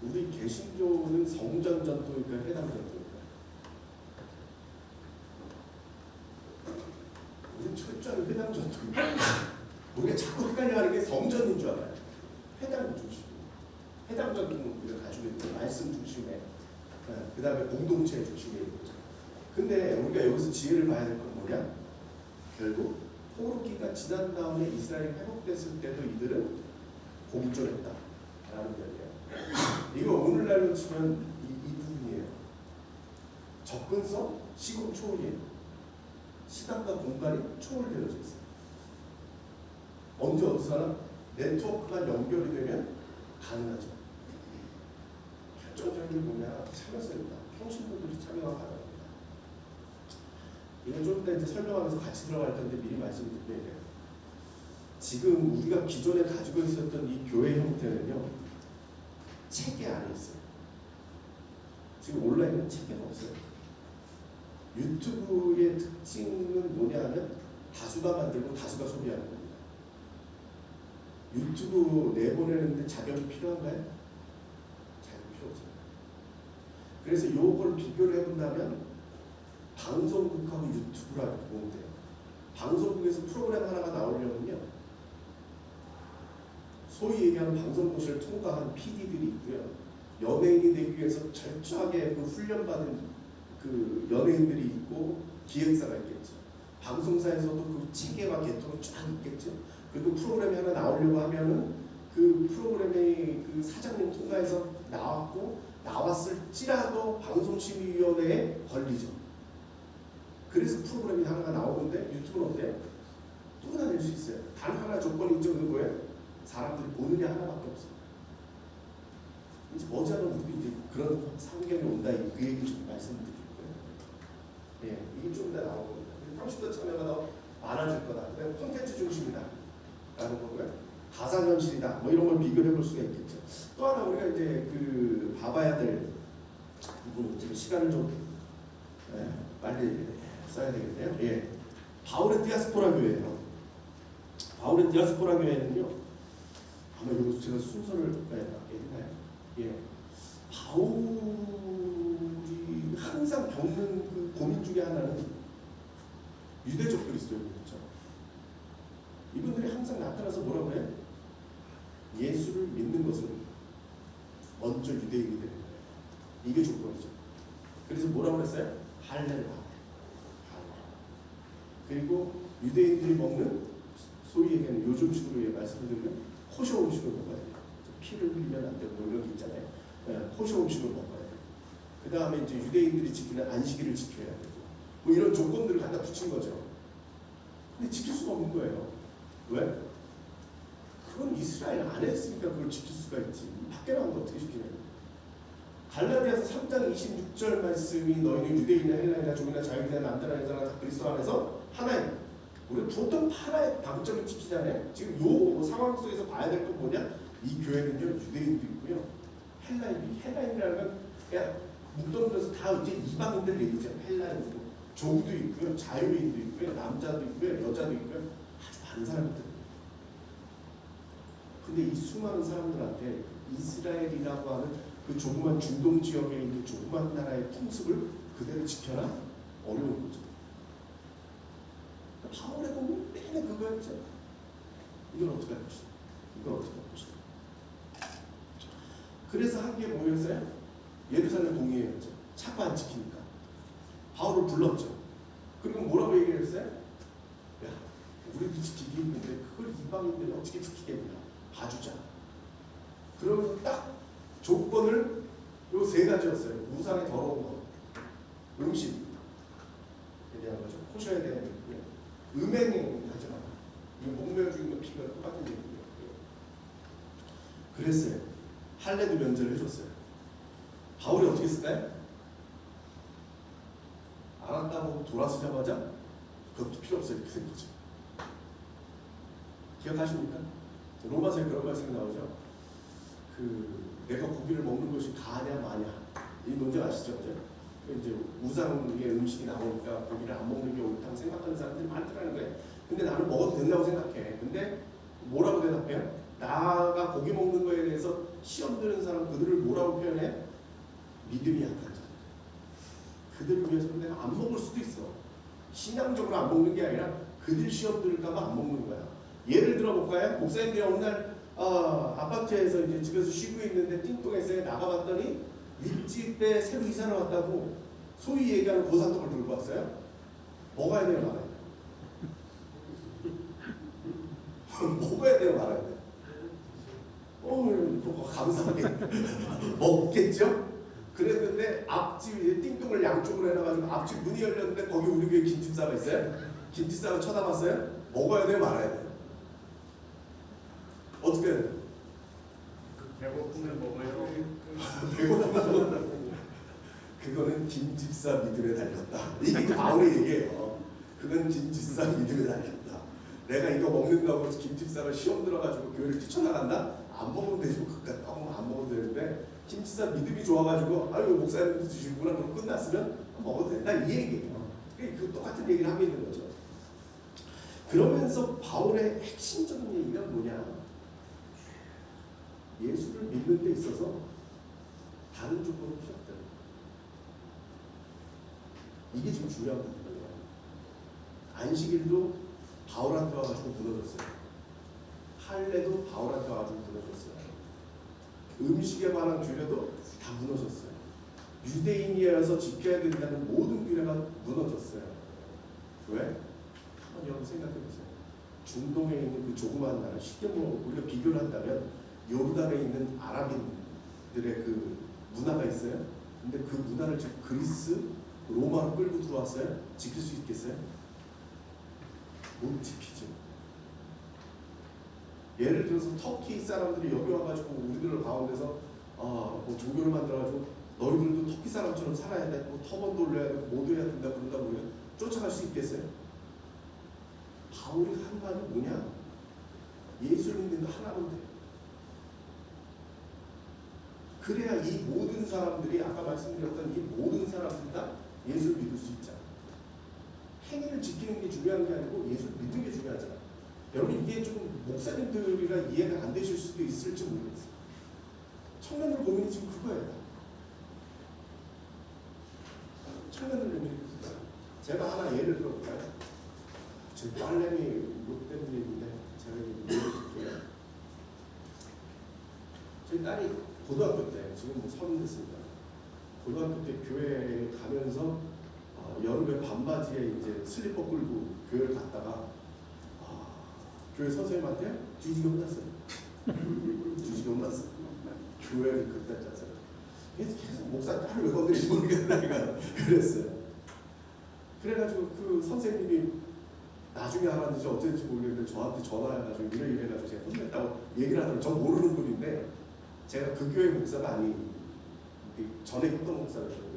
우리 개신교는 성전 전통일까요? 회당 전통일까요? 우리는 철저히 회당 전통입니다. 우리가 자꾸 헷갈려하는 게 성전인 줄 알아요. 회당 중심. 회당 전통은 우리가 가지고 있는 말씀 중심에, 그 다음에 공동체 중심에 있는 거죠. 근데 우리가 여기서 지혜를 봐야 될 건 뭐냐? 결국 포르기가 지난 다음에 이스라엘이 회복됐을 때도 이들은 공존했다라는 거예요. 이거 오늘날로 치면 이 부분이에요. 접근성, 시공 초월이에요. 시간과 공간이 초월되어져 있어요. 언제 어디서나 네트워크가 연결이 되면 가능하죠. 결정적인 게 뭐냐? 참여성입니다. 평신도들이 참여가 가능합니다. 이건 좀 이따 이제 설명하면서 같이 들어갈 텐데 미리 말씀드릴게요. 지금 우리가 기존에 가지고 있었던 이 교회 형태는요, 체계 안에 있어요. 지금 온라인은 체계가 없어요. 유튜브의 특징은 뭐냐면 다수가 만들고 다수가 소비하는 겁니다. 유튜브 내보내는데 자격이 필요한가요? 자격이 필요 없어요. 그래서 요걸 비교를 해본다면 방송국하고 유튜브라고 보면 돼요. 방송국에서 프로그램 하나가 나오려면요, 소위 얘기하는 방송국을 통과한 PD들이 있고요, 연예인이 되기 위해서 철저하게 그 훈련받은 그 연예인들이 있고 기획사가 있겠죠. 방송사에서도 그 체계와 계통이 쫙 있겠죠. 그리고 프로그램이 하나 나오려고 하면은 그 프로그램의 그 사장님 통과해서 나왔고 나왔을지라도 방송심의위원회에 걸리죠. 그래서 프로그램이 하나가 나오는데 유튜브는 어때요? 누구나 낼 수 있어요. 단 하나 조건이 있는 거예요. 사람들이 보느냐 하나밖에 없어요. 이제 머지않아 우리도 이제 그런 상경이 온다, 그 얘기 좀 말씀드릴 거예요. 예, 이게 좀 더 나올 겁니다. 평신도 참여가 더 많아질 거다. 그다음에 콘텐츠 중심이다 라는 거고요. 가상현실이다. 뭐 이런 걸 비교해 볼 수가 있겠죠. 또 하나 우리가 이제 그 봐봐야 될 부분, 지금 시간을 좀 빨리 써야 되겠네요. 예, 바울의 디아스포라 교회예요. 바울의 디아스포라 교회는요, 아마 여기서 제가 순서를 얘기나요? 예, 바울이 항상 겪는 그 고민 중에 하나는 유대적 그리스도인이었죠. 이분들이 항상 나타나서 뭐라고 해요? 예수를 믿는 것은 먼저 유대인이 되는 거예요. 이게 조건이죠. 그래서 뭐라고 했어요? 할례를 그리고 유대인들이 먹는, 소위 얘기하는 요즘식으로 말씀드리면 코쇼 음식을 먹어야 돼요. 피를 흘리면 안 되고 이런 게 있잖아요. 코쇼 음식을 먹어야 돼요. 그 다음에 이제 유대인들이 지키는 안식일을 지켜야 되고, 뭐 이런 조건들을 갖다 붙인 거죠. 근데 지킬 수가 없는 거예요. 왜? 그건 이스라엘 안에 있으니까 그걸 지킬 수가 있지. 밖에 나온 거 어떻게 지키냐. 갈라디아서 3장 26절 말씀이 너희는 유대인이나 헬라이나 종이나 자유이나 남자나 여자나 다 그리스도 안에서 하나님. 우리가 보통 하나의 방점을 지키잖아요. 지금 요 상황 속에서 봐야 될 건 뭐냐? 이 교회는요, 유대인도 있고요, 헬라인이라는 건 그냥 묵던들에서 다 이제 이방인들 얘기죠. 헬라인이고 종도 있고요, 자유인도 있고요, 남자도 있고요, 여자도 있고요, 아주 많은 사람들. 근데 이 수많은 사람들한테 이스라엘이라고 하는 그 조그만 중동 지역에 있는 조그만 나라의 풍습을 그대로 지켜라? 어려운 거죠. 바울의 공부는 내내 그거였죠. 이건 어떻게 할 것이다. 이건 어떻게 할 것이다. 그래서 한 게 뭐였어요? 예루살렘 동의회였죠. 차고 안 지키니까. 바울을 불렀죠. 그리고 뭐라고 얘기를 했어요? 야, 우리도 지키기 힘든데 그걸 이방인들이 어떻게 지키겠냐. 봐주자. 그러면서 딱 조건을 요 세 가지였어요. 우상의 더러운 것, 음식에 대한 거죠. 코셔에 대한 거고요. 음행에 하지 마라. 이거 목매어 죽이는 피가 똑같은 얘기고요. 그랬어요. 할례도 면제를 해줬어요. 바울이 어떻게 했을까요? 안 한다고 돌아서자마자 그것도 필요 없어요. 이렇게 된 거죠. 기억하십니까? 로마서에 그런 말씀이 나오죠. 내가 고기를 먹는 것이 가냐 마냐 이 논쟁 아시죠? 이제 우상의 음식이 나오니까 고기를 안 먹는 게 옳다고 생각하는 사람들이 많더라는 거예요. 근데 나는 먹어도 된다고 생각해. 근데 뭐라고 대답해요? 나가 고기 먹는 거에 대해서 시험 드는 사람 그들을 뭐라고 표현해? 믿음이 약한 자. 그들을 위해서 내가 안 먹을 수도 있어. 신앙적으로 안 먹는 게 아니라 그들 시험 들을까 봐 안 먹는 거야. 예를 들어 볼까요? 목사님들이 어느 날 아파트에서 이제 집에서 쉬고 있는데 띵동에서 나가봤더니 윗집에 새로 이사를 왔다고 소위 얘기하는 고산떡을 들고 왔어요. 먹어야 돼요, 말아야 돼요? 먹어야 돼요, 말아야 돼요? 감사하게 먹겠죠? 그랬는데 앞집에 띵동을 양쪽으로 해놔가지고 앞집 문이 열렸는데 거기 우리 교회 김집사가 있어요? 김집사가 쳐다봤어요? 먹어야 돼요, 말아야 돼요? 어떻게 해야 돼요? 배고프면 먹어요. 배고프면 먹는다고. 그거는 김집사 믿음에 달렸다. 이게 바울의 얘기예요. 그건 김집사 믿음에 달렸다. 내가 이거 먹는다고 해서 김집사가 시험 들어가지고 교회를 뛰쳐나간다? 안 먹으면 되지. 그까지 안 먹어도 되는데 김집사 믿음이 좋아가지고 아유 목사님도 드시구나 그럼 끝났으면 먹어도 된다 이 얘기예요. 그 똑같은 얘기를 하고 있는 거죠. 그러면서 바울의 핵심적인 얘기가 뭐냐? 예수를 믿는 데 있어서 다른 조건이 필요 없다. 이게 지금 중요한 부분이에요. 안식일도 바울한테 와가지고 무너졌어요. 할례도 바울한테 와가지고 무너졌어요. 음식에 관한 규례도 다 무너졌어요. 유대인이어서 지켜야 된다는 모든 규례가 무너졌어요. 왜? 한번 여러분 생각해보세요. 중동에 있는 그 조그마한 나라, 쉽게 우리가 비교를 한다면 요르단에 있는 아랍인들의 그 문화가 있어요. 근데 그 문화를 지금 그리스, 로마로 끌고 들어왔어요. 지킬 수 있겠어요? 못 지키죠. 예를 들어서 터키 사람들이 여기 와가지고 우리들 가운데서 뭐 종교를 만들어가지고 너희들도 터키 사람처럼 살아야 돼, 뭐 터번도 올려야 되고 모두 해야 된다 그런다고 우리가 쫓아갈 수 있겠어요? 바울이 한 말이 뭐냐? 예수 믿는 하나면 돼. 그래야 이 모든 사람들이 아까 말씀드렸던 이 모든 사람들이 다 예수를 믿을 수 있잖아. 행위를 지키는 게 중요한 게 아니고 예수를 믿는 게 중요하잖아. 여러분 이게 조금 목사님들이라 이해가 안 되실 수도 있을지 모르겠어요. 청년들 고민이 지금 그거예요. 청년들 고민이 그거예요. 제가 하나 예를 들어볼까요? 제 딸내미 롯데분이 있는데 제가 예를 들게요. 제 딸이 고등학교 때 지금 뭐 30 됐습니다. 고등학교 때 교회에 가면서 여름에 반바지에 이제 슬리퍼 끌고 교회를 갔다가 교회 선생님한테 뒤지게 혼났어요. 뒤지게 혼났어요. 교회를 그때 짰어요. 계속 목사 딸을 왜 건드리지 모르겠다니까 그랬어요. 그래가지고 그 선생님이 나중에 알았는지 어쩐지 모르겠는데 저한테 전화해가지고 이래가지고 제가 혼냈다고 얘기를 하더라고요. 전 모르는 분인데 제가 그 교회 목사가 아닌 전에 했던 목사였어요.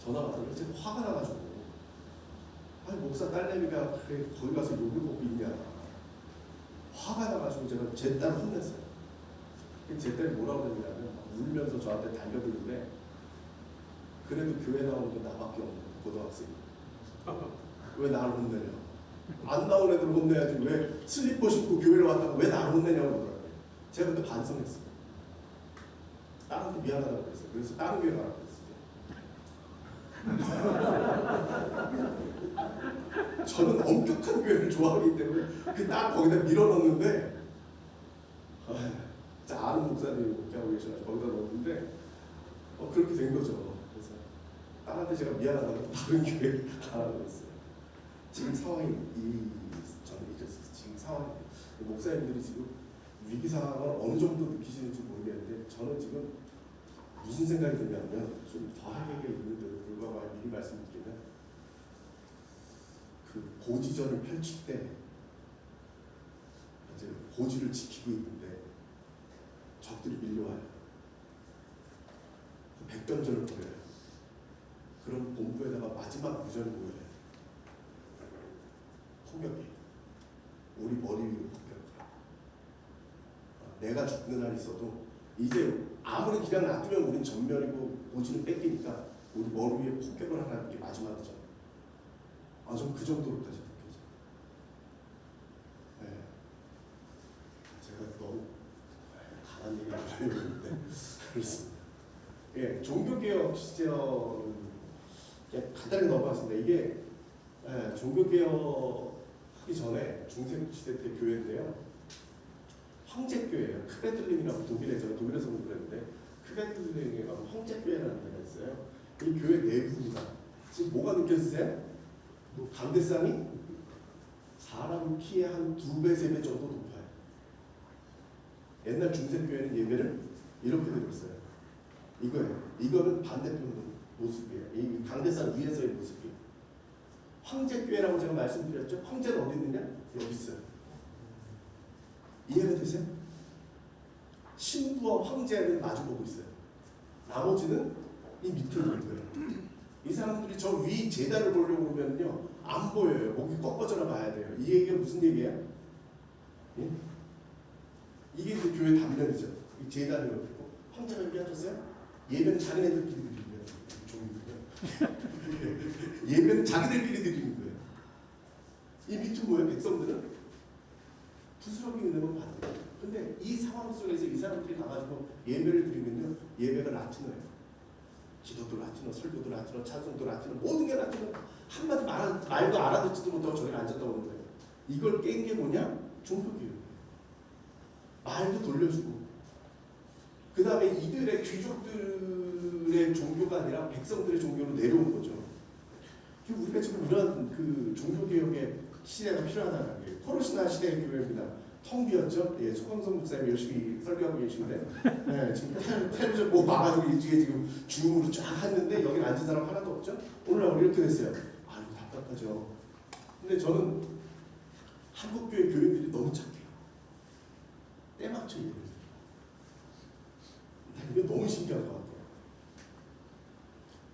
전화가 왔더니 제가 화가 나가지고 아니 목사 딸내미가 그래 거기 가서 욕을 먹고 있냐 화가 나가지고 제가 제 딸을 혼냈어요. 제 딸이 뭐라고 그러냐면 울면서 저한테 달려드는데 그래도 교회 나오는 게 나밖에 없는 고등학생. 왜 나를 혼내냐? 안 나온 애들 혼내야지 왜 슬리퍼 신고 교회를 왔다가 왜 나를 혼내냐고 그러더라고요. 제가 그때 반성했어요. 딸한테 미안하다고 그랬어요. 그래서 다른 교회 가라고 그랬어요. 저는 엄격한 교회를 좋아하기 때문에 그 딸 거기다 밀어넣는데 아는 목사님이 목회하고 계셔서 거기다 넣었는데 그렇게 된 거죠. 그래서 딸한테 제가 미안하다고 다른 교회 가라고 했어요. 지금 상황이 저는 이랬어요. 지금 상황이 목사님들이 지금 위기 상황을 어느 정도 느끼시는지 모르겠는데 저는 지금 무슨 생각이 드냐면 좀 더하게 있는데도 불구하고 미리 말씀드리면 그 고지전을 펼칠 때 이제 고지를 지키고 있는데 적들이 밀려와요. 백전전을 벌여요. 그럼 본부에다가 마지막 무전이 뭐예요? 폭격해. 우리 머리 위로 폭격하라. 내가 죽는 날 있어도 이제 아무리 그냥 놔두면 우린 전멸이고 고지는 뺏기니까 우리 머리 위에 폭격을 하라는 게 마지막이죠. 전 그 정도로까지 느껴져요. 네. 제가 너무 강한 얘기를 하려고 했는데 그렇습니다. 예, 종교개혁 시절 간단히 넘어갔습니다. 이게 종교개혁 하기 전에 중세시대 때 교회인데요. 황제교회예요. 크베들링이라고 제가 독일에서 공부했는데 크베들링에 가면 황제교회라는 데가 있어요. 이 교회 내부입니다. 지금 뭐가 느껴지세요? 강대상이 사람 키의 한 2배, 3배 정도 높아요. 옛날 중세교회는 예배를 이렇게 드렸어요. 이거예요. 이거는 반대편 모습이에요. 이 강대상 위에서의 모습이에요. 황제교회라고 제가 말씀드렸죠. 황제는 어디 있느냐? 여기 있어요. 이해가 되세요? 신부와 황제는 마주보고 있어요. 나머지는 이 밑에 있는 거예요. 이 사람들이 저 위 제단을 보려고 그러면요 안 보여요. 목이 꺾어져라 봐야 돼요. 이 얘기가 무슨 얘기야? 예? 이게 그 교회 단면이죠. 이 제단이 옆에 있고 황제가 여기 앉았어요? 예배는 자기네들끼리 드리는 거예요. 예배는 자기들끼리 드리는 거예요. 이 밑은 뭐예요? 백성들은 부스러기 은혜만 받는 거예요. 근데 이 상황 속에서 이 사람들이 가가지고 예배를 드리면요 예배가 라틴어예요. 기도도 라틴어, 설교도 라틴어, 찬송도 라틴어, 모든 게 라틴어. 한마디 말도 알아듣지도 못하고 저기 앉았다 오는 거예요. 이걸 깬 게 뭐냐? 종교개혁. 말도 돌려주고 그 다음에 이들의 귀족들의 종교가 아니라 백성들의 종교로 내려온 거죠. 우리가 지금 이런 그 종교개혁의 시대가 필요하다는 게 코로시나 시대의 교회입니다. 텅 비었죠? 예, 소강성 목사님 열심히 설교하고 계신데 예, 지금 텔레비전 뭐 봐가지고 이 뒤에 지금 줌으로 쫙 했는데 여기 앉은 사람 하나도 없죠? 오늘날 이렇게 됐어요. 이거 답답하죠. 근데 저는 한국교회 교인들이 너무 착해요. 때맞춰 예배를 드려요. 이게 너무 신기한 것 같아요.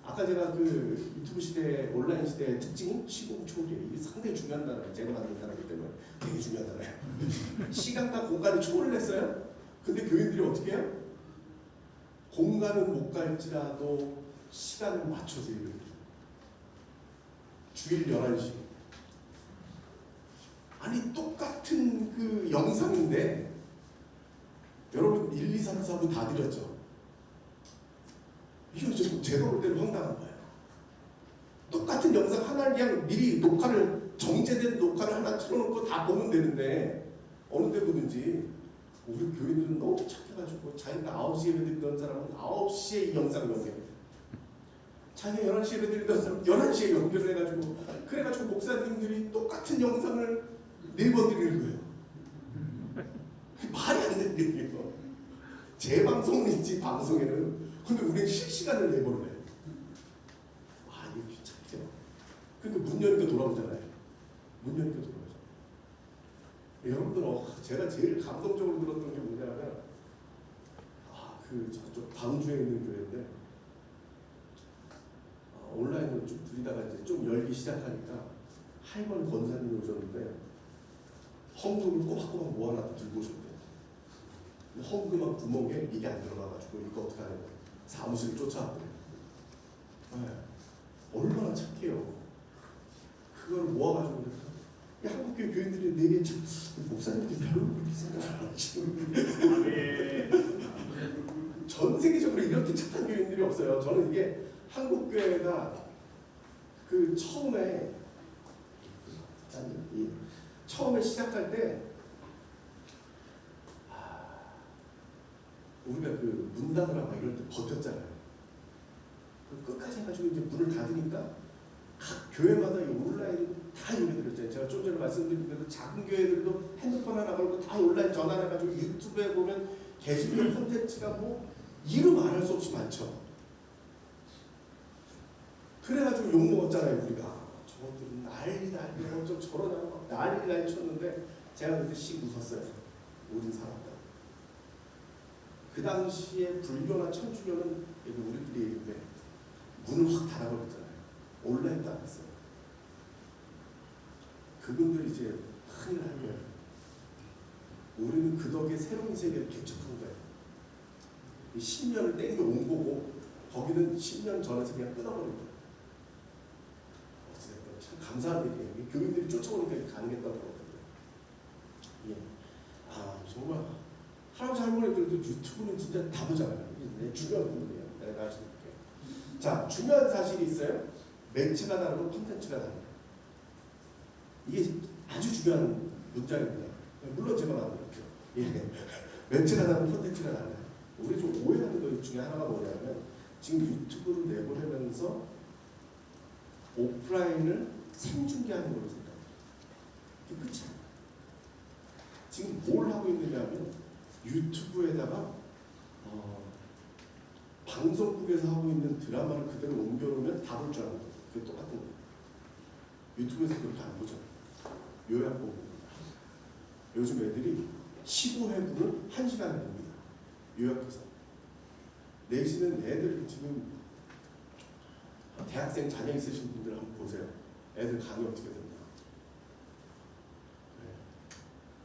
아까 제가 그 유튜브 시대, 온라인 시대의 특징이 시공초월이에요. 이게 상당히 중요한 단어예요. 제가 만든 단어이기 때문에 되게 중요한 단어예요. 시간과 공간이 초월을 했어요. 근데 교인들이 어떻게 해요? 공간은 못 갈지라도 시간을 맞춰서 예배를 드려요. 주일 11시. 아니 똑같은 그 영상인데 여러분 1, 2, 3, 4부 다 드렸죠? 이거 좀 제가 볼 때는 황당한 거예요. 똑같은 영상 하나를 그냥 미리 정제된 녹화를 하나 틀어놓고 다 보면 되는데 어느 때 보든지 우리 교인들은 너무 착해가지고 자기가 9시에 예배 드리던 사람은 9시에 이 영상을 연결해요. 자기가 11시에 예배 드리던 사람은 11시에 연결을 해가지고 그래가지고 목사님들이 똑같은 영상을 4번 드리는 거예요. 말이 안 되는 얘기예요. 재방송은 있지 방송에는. 근데 우리는 실시간을 내보를 해요. 이거 귀찮죠. 근데 문 여니까 돌아오잖아요. 문 여니까 돌아오죠. 여러분들 제가 제일 감동적으로 들었던 게 뭐냐면 그 저쪽 광주에 있는 교회인데 온라인으로 쭉 들이다가 이제 좀 열기 시작하니까 할머니 권사님이 오셨는데 헌금을 꼬박꼬박 모아놨다 들고 오셨대요. 헌금한 구멍에 이게 안 들어가가지고 이거 어떻게 하냐고 사무실을 쫓아왔대요. 네. 얼마나 착해요. 그걸 모아가지고 이 한국교회 교인들이 내게 참 목사님들 별로 그렇게 생각 안 하시고 전 세계적으로 이렇게 착한 교인들이 없어요. 저는 이게 한국교회가 그 처음에 시작할 때 우리가 그 문 닫으라 막 이럴 때 버텼잖아요. 끝까지 해가지고 이제 문을 닫으니까 각 교회마다 이 온라인 다 요리들었잖아요. 제가 좀 전에 말씀드린 대로 작은 교회들도 핸드폰 하나 걸고 다 온라인 전환해가지고 유튜브에 보면 게시글 콘텐츠가 뭐 이루 말할 수 없이 많죠. 그래가지고 욕 먹었잖아요 우리가. 저것들은 난리 어쩜 저러냐고 난리 쳤는데 제가 그때 씩 웃었어요. 모든 사람들. 그 당시에 불교나 천주교는 우리끼리 얘기인데 문을 확 닫아버렸잖아요. 온라인도 안 했어요. 그분들이 이제 큰일 날 거예요. 우리는 그 덕에 새로운 세계를 개척한 거예요. 10년을 땡겨 온 거고 거기는 10년 전에서 그냥 끊어버린 거예요. 어쨌든 참 감사한 일이에요. 교인들이 쫓아오니까 가능했다고 그러거든요. 예. 정말 할아버지 할머니들도 유튜브는 진짜 다 보잖아요. 이게 중요한 부분이에요. 내가 말씀드릴게요. 자, 중요한 사실이 있어요. 매체가 다르고 콘텐츠가 다르다. 이게 아주 중요한 문장입니다. 물론 제가 만들었죠. 예. 매체가 다르고 콘텐츠가 다르다. 우리 좀 오해하는 것 중에 하나가 뭐냐면 지금 유튜브를 내보내면서 오프라인을 생중계하는 걸로 생각해요. 그게 끝이야. 지금 뭘 하고 있느냐면 유튜브에다가 방송국에서 하고 있는 드라마를 그대로 옮겨놓으면 다 볼 줄 아는 거예요. 그게 똑같은 거예요. 유튜브에서 그렇게 안 보죠. 요약 보고. 요즘 애들이 15회분을 1시간에 봅니다. 요약해서. 내지는 애들 지금 대학생 자녀 있으신 분들 한번 보세요. 애들 강의 어떻게 된다.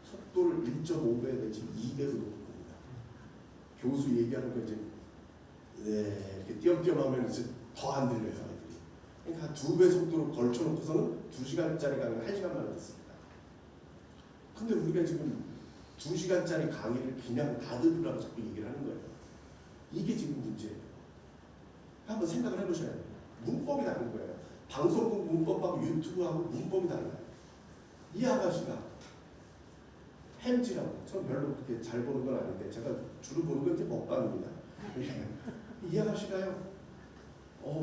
속도를 1.5배 내지 2배로 높은 겁니다. 교수 얘기하는 거 이제 이렇게 띄엄띄엄 하면 이제 더 안 들려요, 애들이. 그러니까 2배 속도로 걸쳐놓고서는 2시간짜리 강의를 1시간 만에 듣습니다. 근데 우리가 지금 2시간짜리 강의를 그냥 다 들으라고 자꾸 얘기를 하는 거예요. 이게 지금 문제예요. 한번 생각을 해보셔야 돼요. 문법이 다른 거예요. 방송국 문법하고 유튜브하고 문법이 달라요. 이 아가씨가 햄찌라고 전 별로 그렇게 잘 보는 건 아닌데 제가 주로 보는 건 이제 먹방입니다. 이 아가씨가요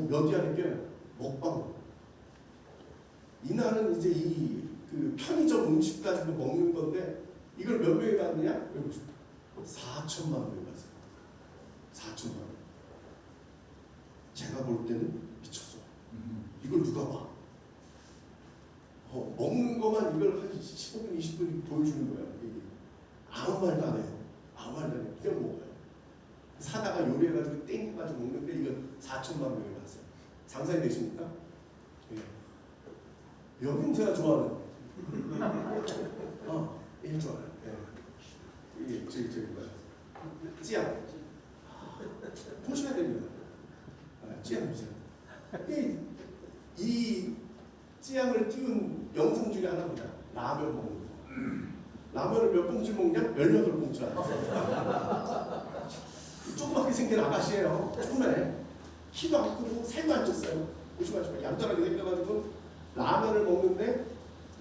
몇 위 안에 껴요. 먹방. 이날은 이제 그 편의점 음식 가지고 먹는 건데 이걸 몇 명이 봤느냐? 4천만 명이 봤어요. 4천만 명. 제가 볼 때는 미쳤어. 이걸 누가 봐? 먹는 것만 이걸 한 15분, 20분 보여주는 거예요. 아무 말도 안 해요. 아무 말도 안 해요. 그냥 먹어요. 사다가 요리해가지고 땡겨가지고 먹는데 이걸 4천만 명이 봤어요. 상상이 되십니까? 예. 여긴 제가 좋아하는. 이게 좋아요. 예. 이게 저기 뭐야? 찌양. 보셔야 됩니다. 찌양 보세요. 이 찌양을 띄운 영상 중에 하나입니다. 라면 먹는 거. 라면을 몇 봉지 먹냐? 18봉지 안 조그맣게 생긴 아가씨예요. 조그매. 키도 안 크고 살도 안 쪘어요. 보시면 얌전하게 생겨가지고 라면을 먹는데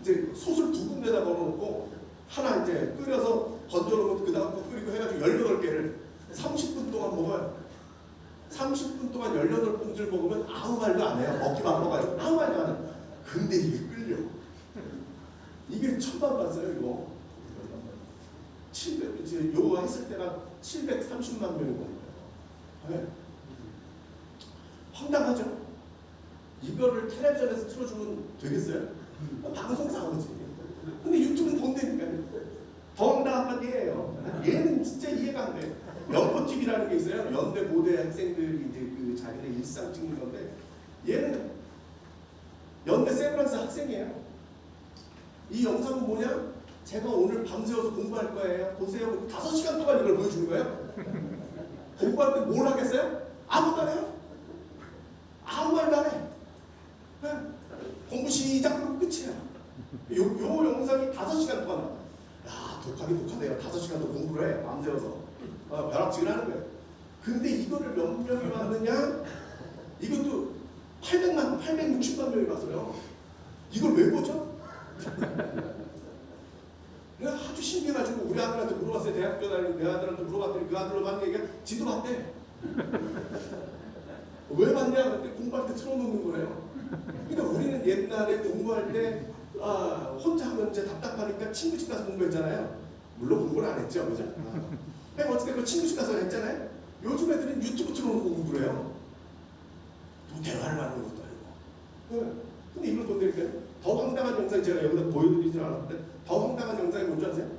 이제 솥을 2군데다 걸어놓고 하나 이제 끓여서 건져놓으면 그 다음 또 끓이고 해가지고 18개를 30분 동안 먹어요. 30분 동안 18봉지를 먹으면 아무 말도 안 해요. 먹기만 먹어가지고 아무 말도 안 해요. 근데 이게 끌려. 이게 처음 봤어요, 이거. 700, 이제 요거 했을 때가 730만 명인 겁니다. 네. 황당하죠? 이거를 텔레비전에서 틀어주면 되겠어요? 방송사고지. 근데 유튜브는 본다니까요. 더 황당한 얘예요. 얘는 진짜 이해가 안 돼요. 연포TV라는 게 있어요. 연대 고대 학생들이 이제 그 자기네 일상 찍는 건데 얘는 연대 세브란스 학생이에요. 이 영상은 뭐냐? 제가 오늘 밤새워서 공부할 거예요. 보세요. 5시간 동안 이걸 보여주는 거예요. 공부할 때 뭘 하겠어요? 아무것도 안 해요. 아무 말도 안 해. 네? 공부 시작하면 끝이야. 요 영상이 5시간 동안 나와. 야, 독하네요. 5시간 더 공부를 해. 밤새워서. 벼락치기를 하는 거예요. 근데 이거를 몇 명이 봤느냐? 이것도 860만 명이 봤어요. 이걸 왜 보죠? 내가 아주 신기해가지고 우리 아들한테 물어봤어요. 대학교 다니는 내 아들한테 물어봤더니 그 아들로 받는 얘기가 지도 봤대. 왜 봤냐? 그때 공부할 때 틀어놓는 거예요. 그러니까 우리는 옛날에 공부할 때 혼자 하면 이제 답답하니까 친구 집 가서 공부했잖아요. 물론 공부를 안 했죠, 그죠? 어쨌든 그 친구 집 가서 했잖아요. 요즘 애들은 유튜브 틀어놓고 공부를 해요. 또 대화를 하는 것도 아니고. 근데 이걸 본다니까요. 더 황당한 영상이 제가 여기다 보여드리진 않았는데 더 황당한 영상이 뭔지 아세요?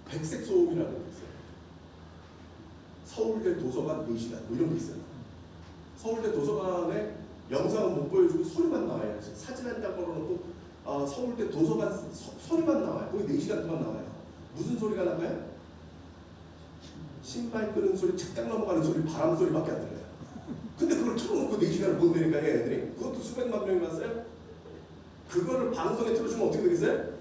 백색 소음이라는 게 있어요. 서울대 도서관 4시간 뭐 이런 게 있어요. 서울대 도서관에 영상은 못 보여주고 소리만 나와요. 사진 한 장 걸어놓고 서울대 도서관 소리만 나와요. 거기 4시간 동안 나와요. 무슨 소리가 나가요? 신발 끄는 소리, 책장 넘어가는 소리, 바람 소리밖에 안 들려요. 근데 그걸 틀어놓고 4시간을 본다니까 애들이. 그것도 수백만 명이 봤어요. 그거를 방송에 틀어주면 어떻게 되겠어요?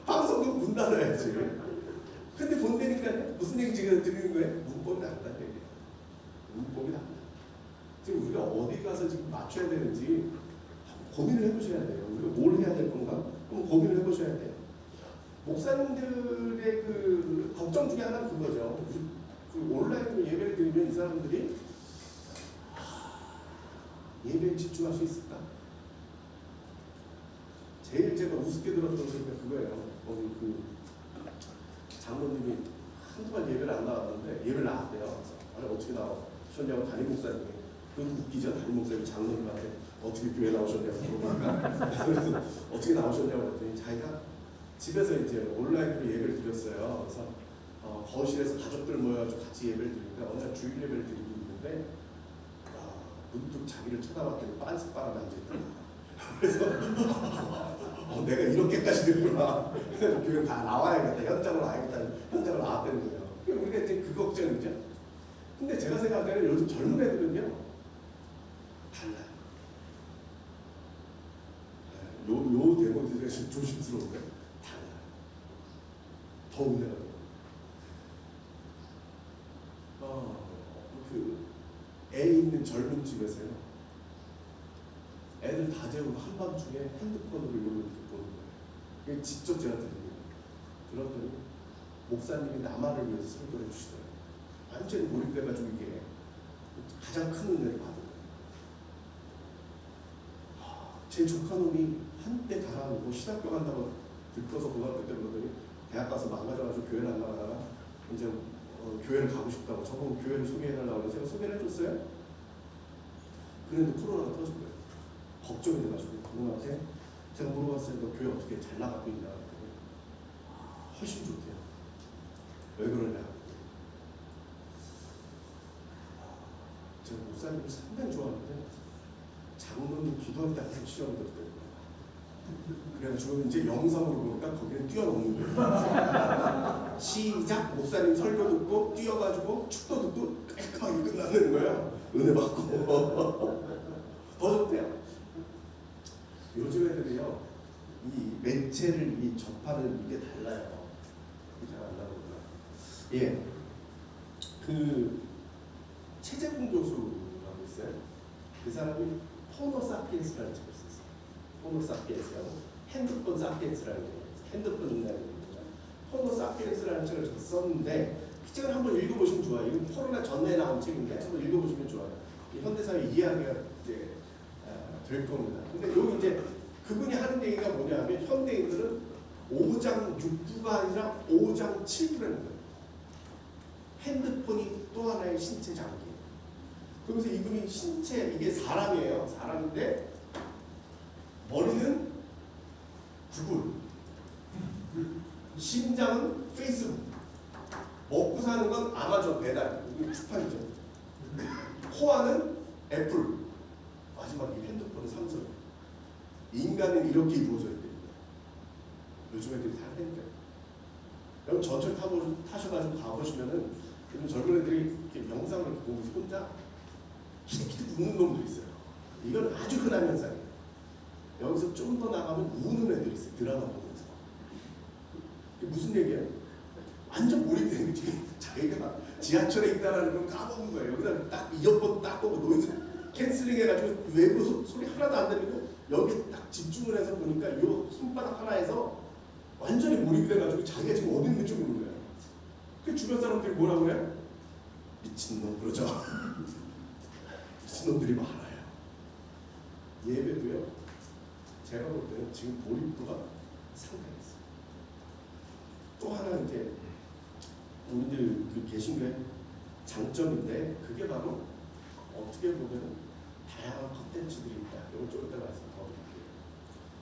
방송도 문 닫아야지. 근데 본다니까 무슨 얘기 지금 드리는 거예요? 문법이 다르다는 얘기예요. 문법이 다르다. 지금 우리가 어디 가서 지금 맞춰야 되는지 고민을 해보셔야 돼요. 우리가 뭘 해야 될 건가? 그럼 고민을 해보셔야 돼요. 목사님들의 그 걱정 중에 하나는 그거죠. 그 온라인으로 예배를 드리면 이 사람들이 예배에 집중할 수 있을까? 제일 제가 우습게 들었던 소리가 그거예요. 그 장로님이 한두 번 예배를 안 나왔는데 예배를 나왔대요. 그래서 아니 어떻게 나오셨냐고 담임 목사님이. 그것도 웃기죠. 담임 목사님이 장로님한테 어떻게 교회 나오셨냐고 물어보니까 그래서 어떻게 나오셨냐고 그랬더니 자기가 집에서 이제 온라인으로 예배를 드렸어요. 그래서 거실에서 가족들 모여가지고 같이 예배를 드리는데 어느 날 주일 예배를 드리고 있는데 문득 자기를 쳐다봤더니 빤스바람에 앉아있더라. 그래서 내가 이렇게까지 됐구나. 그래서 교회 다 나와야겠다. 현장으로 와야겠다. 현장을 나왔다는 거예요. 우리가 이제 그 걱정이죠. 근데 제가 생각할 때는 요즘 젊은 애들은요 달라요. 요 대목이 되게 조심스러운데 달라요. 더 은혜가 돼요. 애 있는 젊은 집에서요. 애들 다 재우고 한밤중에 핸드폰으로 이걸 이렇게 보는 거예요. 이게 직접 제가 들었더니 목사님이 남아를 위해서 설교를 해주시더라고요. 완전히 몰입돼가지고 이게 가장 큰 은혜를 받은 거예요. 제 조카놈이 한때 가라앉고 신학교 간다고 들떠서 고등학교 때 그러더니 대학 가서 망가져가지고 교회를 안 나가다가 이제 교회를 가고 싶다고 저보고 교회를 소개해달라고 해서 제가 소개를 해줬어요. 그런데 코로나가 터진 거예요. 걱정이 돼가지고 그분한테 제가 물어봤어요. 너 교회 어떻게 잘 나가고 있냐 그랬더니 훨씬 좋대요. 왜 그러냐. 제가 목사님을 상당히 좋아하는데 장로님 기도할 때 항상 시험이 들었대요. 그래가지고 이제 영상으로 보니까 거기는 뛰어넘는 거예요. 시작! 목사님 설교 듣고 뛰어가지고 축도 듣고 깔끔하게 끝나는 거예요. 은혜 받고 더 좋대요. 요즘 애들이요 이 매체를 이 접하는 이게 달라요. 그게 잘 안 나오구나. 예, 그 최재훈 교수라고 있어요. 그 사람이 호모 사피엔스라는 책을 썼어요. 호모 사피엔스라고 핸드폰 사피엔스라는 게 핸드폰 인간입니다. 호모 사피엔스라는 책을 썼는데 그 책을 한번 읽어보시면 좋아요. 이건 코로나 전에 나온 책인데 한번 읽어보시면 좋아요. 현대사회 이해하기가 이제 될 겁니다. 근데 여기 이제 그분이 하는 얘기가 뭐냐면 현대인들은 5장 6부가 아니라 5장 7부라는 거예요. 핸드폰이 또 하나의 신체 장기. 그러면서 이분이 신체, 이게 사람이에요. 사람인데 머리는 구글, 심장은 페이스북, 먹고 사는 건 아마존 배달, 이게 쿠팡이죠. 코아는 애플, 마지막에 핸드폰은 삼성. 인간은 이렇게 이루어져 있대요. 요즘 애들이 다르다니까요. 여러분 전철 타셔가지고 가보시면은 요즘 젊은 애들이 이렇게 영상을 보면서 혼자 키득키득 우는 놈도 있어요. 이건 아주 흔한 현상이에요. 여기서 좀 더 나가면 우는 애들이 있어요. 드라마 보면서. 이게 무슨 얘기예요? 완전 몰입된 거지. 자기가 지하철에 있다라는 걸 까먹은 거예요. 여기다 딱 이어폰 딱 보고 노이즈 캔슬링 해가지고 외부 소리 하나도 안 들리고 여기 딱 집중을 해서 보니까 이 손바닥 하나에서 완전히 몰입돼가지고 자기가 지금 어디 있는지 모르는 거예요. 그 주변 사람들이 뭐라고 해요? 미친놈 그러죠. 미친놈들이 많아요. 예배도요. 제가 볼 때는 지금 몰입도가 상당했어요. 또 하나 이제 우리들 그 개신교의 장점인데 그게 바로 어떻게 보면 다양한 컨텐츠들이 있다. 이걸 좀 이따 말씀 더 드릴게요.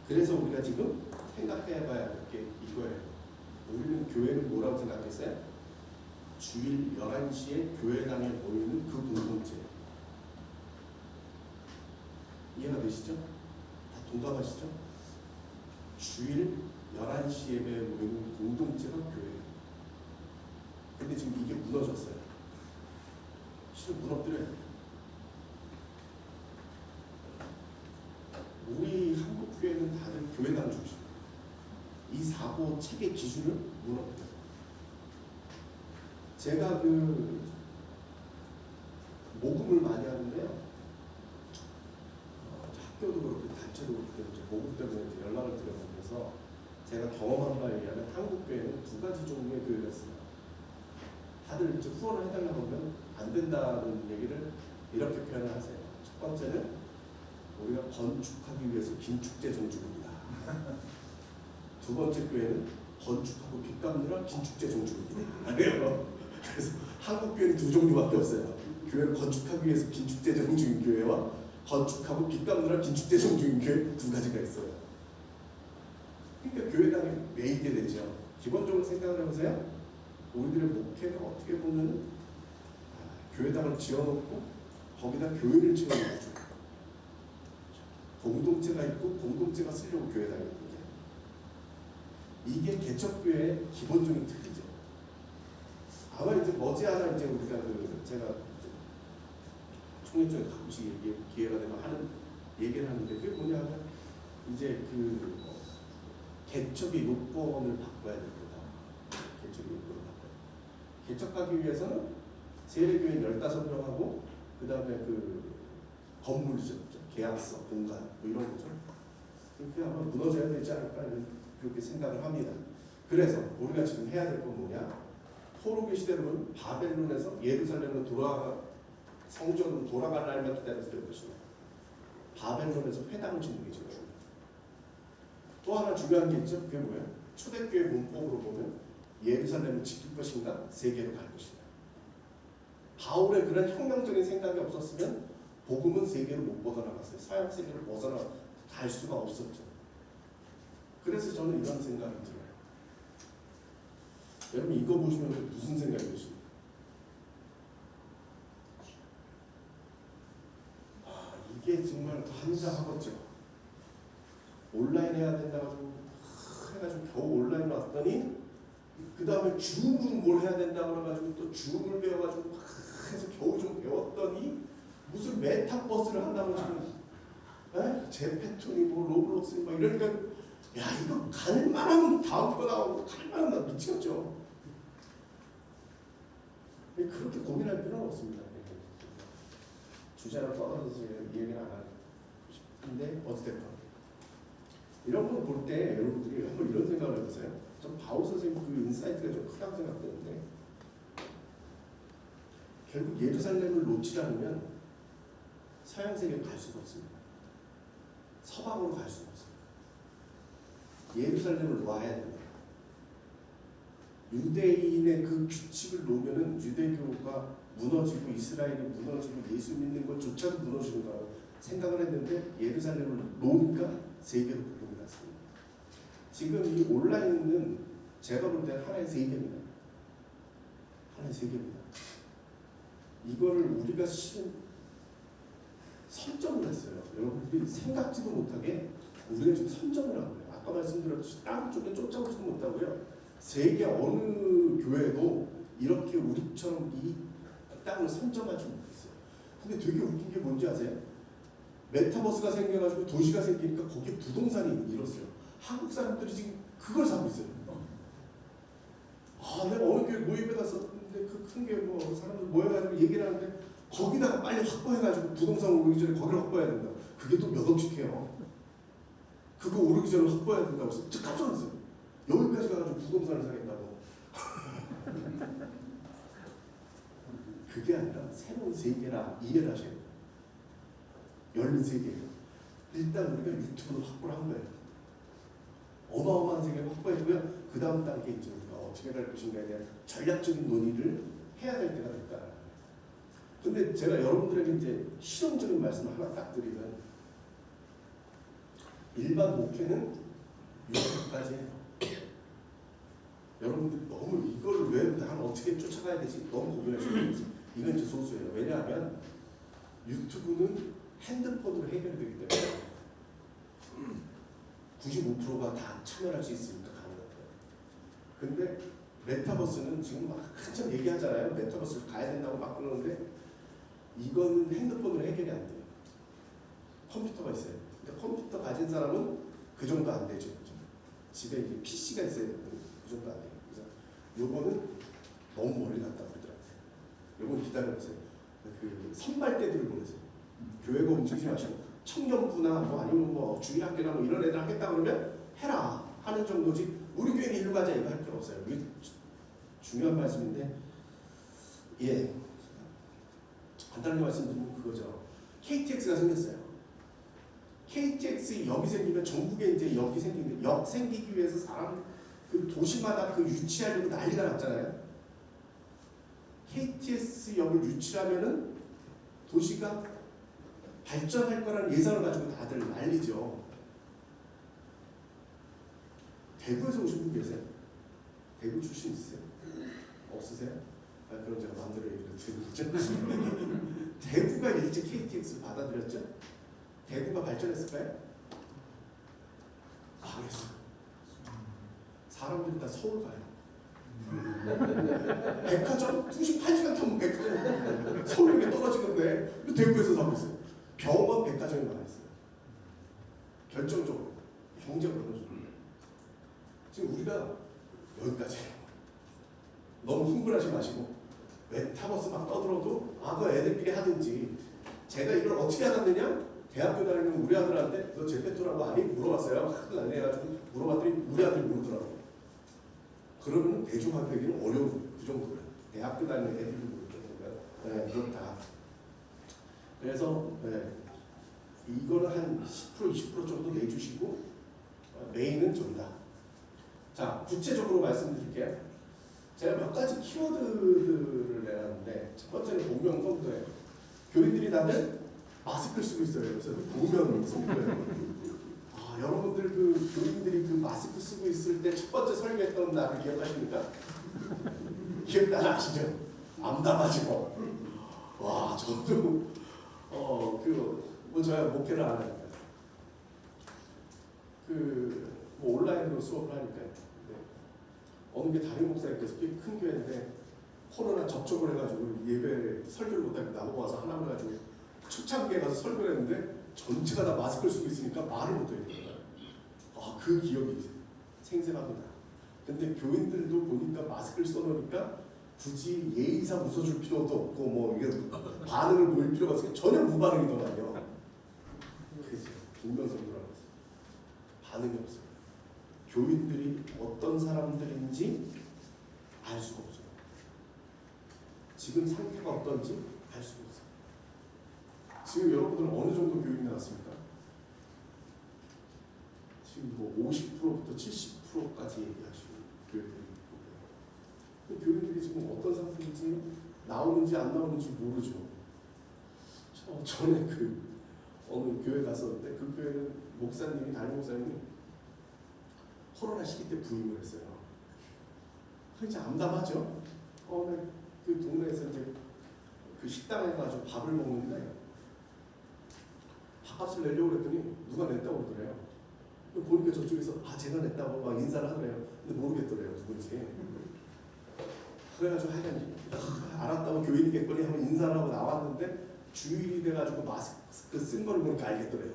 그래서 우리가 지금 생각해봐야 할 게 이거예요. 우리는 교회는 뭐라고 생각했어요? 주일 11시에 교회당에 모이는 그 공동체. 이해가 되시죠? 다 동감하시죠? 주일 11시 예배에 모이는 공동체가 교회예요. 근데 지금 이게 무너졌어요. 실은 무너뜨려요. 우리 한국 교회는 다들 교회당 중심. 이 사고 체계 기준을 무너뜨려요. 제가 그 모금을 많이 하는데요. 학교도 그렇고 단체도 그렇고 이제 모금 때문에 이제 연락을 드려보면서 제가 경험한 바에 의하면 한국 교회는 두 가지 종류의 교회가 있습니다. 다들 이제 후원을 해달라고 하면 안 된다는 얘기를 이렇게 표현을 하세요. 첫 번째는 우리가 건축하기 위해서 긴축재 정주입니다. 두 번째 교회는 건축하고 빚 갚느라 긴축재 정주입니다. 그래서 한국 교회는 두 종류밖에 없어요. 교회를 건축하기 위해서 긴축재 정주인 교회와 건축하고 빚 갚느라 긴축재 정주인 교회 두 가지가 있어요. 그러니까 교회당에 왜 있게 되죠? 기본적으로 생각을 해보세요. 우리들의 목회가 어떻게 보면 교회당을 지어놓고 거기다 교회를 지어놓죠. 공동체가 있고 공동체가 쓰려고 교회당이 있는데 이게 개척교회의 기본적인 틀이죠. 아마 이제 머지않아 이제 우리가 제가 총회장에 가끔씩 기회가 되면 하는 얘기를 하는데 그게 뭐냐면 이제 개척의 요건을 바꿔야 됩니다. 개척의 요건을 바꿔야 돼요. 개척하기 위해서는 세례교인 15명하고 그 다음에 건물이죠. 계약서, 공간 뭐 이런 거죠. 그게 아마 무너져야 되지 않을까 그렇게 생각을 합니다. 그래서 우리가 지금 해야 될 건 뭐냐? 포로기 시대로는 바벨론에서 예루살렘으로 성전으로 돌아갈 날만 기다려서 될 것이다. 바벨론에서 회당을 짓는 게 제일 중요해요. 또 하나 중요한 게 있죠. 그게 뭐예요? 초대교회 문법으로 보면 예루살렘을 지킬 것인가 세계로 갈 것인가. 바울의 그런 혁명적인 생각이 없었으면 복음은 세계로 못 벗어나갔어요. 서양 세계를 벗어나갈 수가 없었죠. 그래서 저는 이런 생각이 들어요. 여러분 이거 보시면 무슨 생각이 드십니까? 이게 정말 환장하겠죠. 온라인 해야 된다고 해가지고 겨우 온라인 왔더니 그 다음에 줌으로 뭘 해야 된다고 해가지고 또 줌을 배워가지고 막 해서 겨우 좀 배웠더니 무슨 메타버스를 한다고 지금 제페톤이 뭐 로블록스 막 이러니까 야 이거 갈만하면 다음 거 나오고 갈만하면 나 미치겠죠. 그렇게 고민할 필요는 없습니다. 주제를 떠나서 얘기를 안 하고 싶은데 어찌됐건 이런 걸 볼 때 여러분들이 한번 이런 생각을 해보세요. 전 바울 선생님 그 인사이트가 좀 크다고 생각되는데 결국 예루살렘을 놓지 않으면 서양 세계로 갈 수가 없습니다. 서방으로 갈 수가 없습니다. 예루살렘을 놔야 됩니다. 유대인의 그 규칙을 놓으면은 유대교가 무너지고 이스라엘이 무너지고 예수 믿는 것조차도 무너지는 거라고 생각을 했는데 예루살렘을 놓으니까 세계로 복음이 났습니다. 지금 이 온라인은 제가 볼 때는 하나의 세계입니다. 하나의 세계입니다. 이거를 우리가 실은 선점을 했어요. 여러분들이 생각지도 못하게 우리가 지금 선점을 한 거예요. 아까 말씀드렸듯이 다른 쪽에 쫓아오지도 못하고요. 세계 어느 교회도 이렇게 우리처럼 이 땅을 선점하지 못했어요. 근데 되게 웃긴 게 뭔지 아세요? 메타버스가 생겨가지고 도시가 생기니까 거기에 부동산이 일었어요. 한국 사람들이 지금 그걸 사고 있어요. 아, 내가 어느 교회 모임에 갔었는데 그 큰 게 뭐 사람들 모여가지고 얘기를 하는데 거기다가 빨리 확보해가지고 부동산 오르기 전에 거기를 확보해야 된다. 그게 또 몇 억씩 해요. 그거 오르기 전에 확보해야 된다고 해서 깜짝 놀랐어요. 여기까지 가가지고 부동산을 사겠다고. 그게 아니라 새로운 세계라 이해를 하셔야 돼요. 열린 세계예요. 일단 우리가 유튜브를 확보를 한 거예요. 어마어마한 세계를 확보해주고요. 그 다음 단계 이제 우리가 어떻게 갈 것인가에 대한 전략적인 논의를 해야 될 때가 될까. 근데 제가 여러분들에게 이제 실용적인 말씀을 하나 딱 드리면 일반 목회는 유튜브까지 해요. 여러분들 너무 이걸 왜 난 어떻게 쫓아가야 되지? 너무 고민하시는 이건 이제 소수예요. 왜냐하면 유튜브는 핸드폰으로 해결되기 때문에 95%가 다 참여할 수 있으니까 가능합니다. 근데 메타버스는 지금 막 한참 얘기하잖아요. 메타버스를 가야 된다고 막 그러는데 이거는 핸드폰으로 해결이 안 돼요. 컴퓨터가 있어요. 근데 컴퓨터 가진 사람은 그 정도 안 되죠. 집에 이제 PC가 있어야 되는데 그 정도 안 돼요. 그래서 요거는 너무 멀리 갔다 그러더라고요. 요건 기다려보세요. 그 선발대들을 보내세요. 교회가 움직이지 마시고 청년부나 뭐 아니면 뭐 주일학교나 뭐 이런 애들 하겠다 그러면 해라 하는 정도지 우리 교회는 일로 가자 이거 할 필요 없어요. 이게 중요한 말씀인데 예 간단하게 말씀드리면 그거죠. KTX가 생겼어요. KTX 역이 생기면 전국에 이제 역이 생기는데 역 생기기 위해서 사람 그 도시마다 그 유치하려고 난리가 났잖아요. KTX 역을 유치하면은 도시가 발전할 거라는 예상을 가지고 다들 난리죠. 대구에서 오신 분 계세요? 대구 출신 있으세요? 없으세요? 아, 그럼 제가 마음대로 얘기를 드리죠. 대구가 일찍 KTX를 받아들였죠? 대구가 발전했을까요? 망했어요. 사람들이 다 서울 가요. 백화점 98시간 타면 백화점 서울역에 떨어지는데 대구에서 사고 있어요. 병원 백화점이 많았어요. 결정적으로 경제가 무너지는 거예요. 지금 우리가 여기까지 너무 흥분하지 마시고 메타버스 막 떠들어도 그 애들끼리 하든지 제가 이걸 어떻게 알았느냐? 대학교 다니는 우리 아들한테 너 제페토라고 아니? 물어봤어요. 하도 안 해가지고 물어봤더니 우리 아들이 모르더라고. 그러면 대중학교에는 어려운 그 정도예요. 대학교 다니는 애들이 모를 정도가 네, 그렇다. 그래서 네, 이거는 한 10% 20% 정도 내주시고 메인은 저기다. 자 구체적으로 말씀드릴게요. 제가 몇 가지 키워드들을 내놨는데 첫 번째는 복면 선도예요. 교인들이 다들 마스크를 쓰고 있어요. 그래서 복면 선도예요. 아 여러분들 그 교인들이 그 마스크 쓰고 있을 때 첫 번째 설교했던 날을 기억하십니까? 기억나시죠? 암담하죠. 와 저도 뭐 저야 목회를 안 하니까 뭐 온라인으로 수업을 하니까요. 어느 게 담임 목사님께서 꽤 큰 교회인데 코로나 접촉을 해가지고 예배 설교를 못하고 나보고 와서 하나만 가지고 초창기에 가서 설교를 했는데 전체가 다 마스크를 쓰고 있으니까 말을 못하겠더라고요. 그 기억이 생생합니다. 근데 교인들도 보니까 마스크를 써놓으니까 굳이 예의상 웃어줄 필요도 없고 뭐 이게 반응을 보일 필요가 없으니까 전혀 무반응이더만요. 그죠? 빈면성도라고 했어요. 반응이 없어요. 교인들이 어떤 사람들인지 알 수가 없어요. 지금 상태가 어떤지 알 수가 없어요. 지금 여러분들은 어느 정도 교육이 나왔습니까? 지금 뭐 50%부터 70%까지 얘기하시고 교육들이 있고 교육들이 지금 어떤 상태인지 나오는지 안 나오는지 모르죠. 전에 어느 교회 갔었는데 그 교회는 목사님이 담임 목사님이 코로나 시기 때 부임을 했어요. 이제 암담하죠. 그 동네에서 이제 그 식당에 가서 밥을 먹는데 밥값을 내려고 그랬더니 누가 냈다고 그러더래요. 보니까 저쪽에서 제가 냈다고 막 인사를 하더래요. 근데 모르겠더래요 누군지. 그래가지고 하여간 알았다고 교인이겠거니 하고 인사를 하고 나왔는데 주일이 돼가지고 마스크 쓴 거를 보니까 알겠더래요.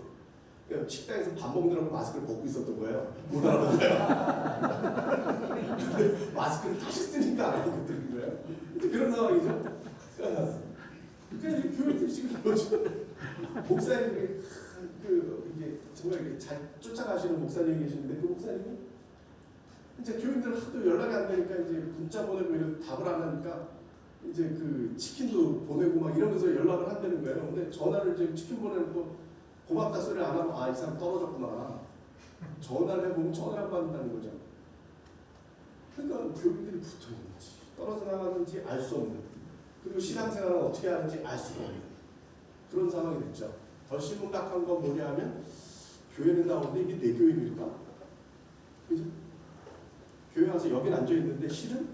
그러니까 식당에서 밥 먹느라고 마스크를 벗고 있었던 거예요. 못 알아본 거예요. 근데 마스크를 다시 쓰니까 알아듣는 거예요. 이제 그런 상황이죠. 그러니까 교회들 지금 뭐죠? 목사님들이 이게 정말 이렇게 잘 쫓아가시는 목사님이 계시는데 그 목사님이 이제 교인들 하도 연락이 안 되니까 이제 문자 보내고 이런 답을 안 하니까 이제 그 치킨도 보내고 막 이러면서 연락을 한다는 거예요. 근데 전화를 이제 치킨 보내놓고 고맙다 소리를 안 하면 아, 이 사람 떨어졌구나. 전화를 해보면 전화를 안 받는다는 거죠. 그러니까 교인들이 붙어 있는 거지. 떨어져 나가는지 알 수 없는. 그리고 신앙생활을 어떻게 하는지 알 수가 없는 그런 상황이 됐죠. 더 심각한 건 뭐냐 하면 교회는 나오는데 이게 내 교인일까? 그죠? 교회 와서 여긴 앉아있는데 실은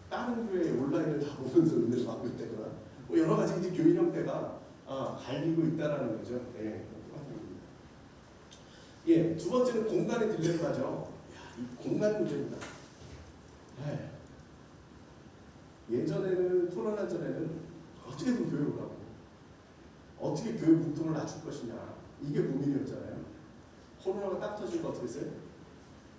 다른 교회에 온라인을 다 보면서 은혜를 받고 있다거나 뭐 여러 가지 이제 교인 형태가 갈리고 있다라는 거죠. 예, 두 번째는 공간의 딜레마죠. 이 공간 문제입니다. 네. 예전에는 코로나 전에는 어떻게든 교회로 가고 어떻게 교회 문통을 낮출 것이냐 이게 고민이었잖아요. 코로나가 딱 터지고 어떻게 했어요?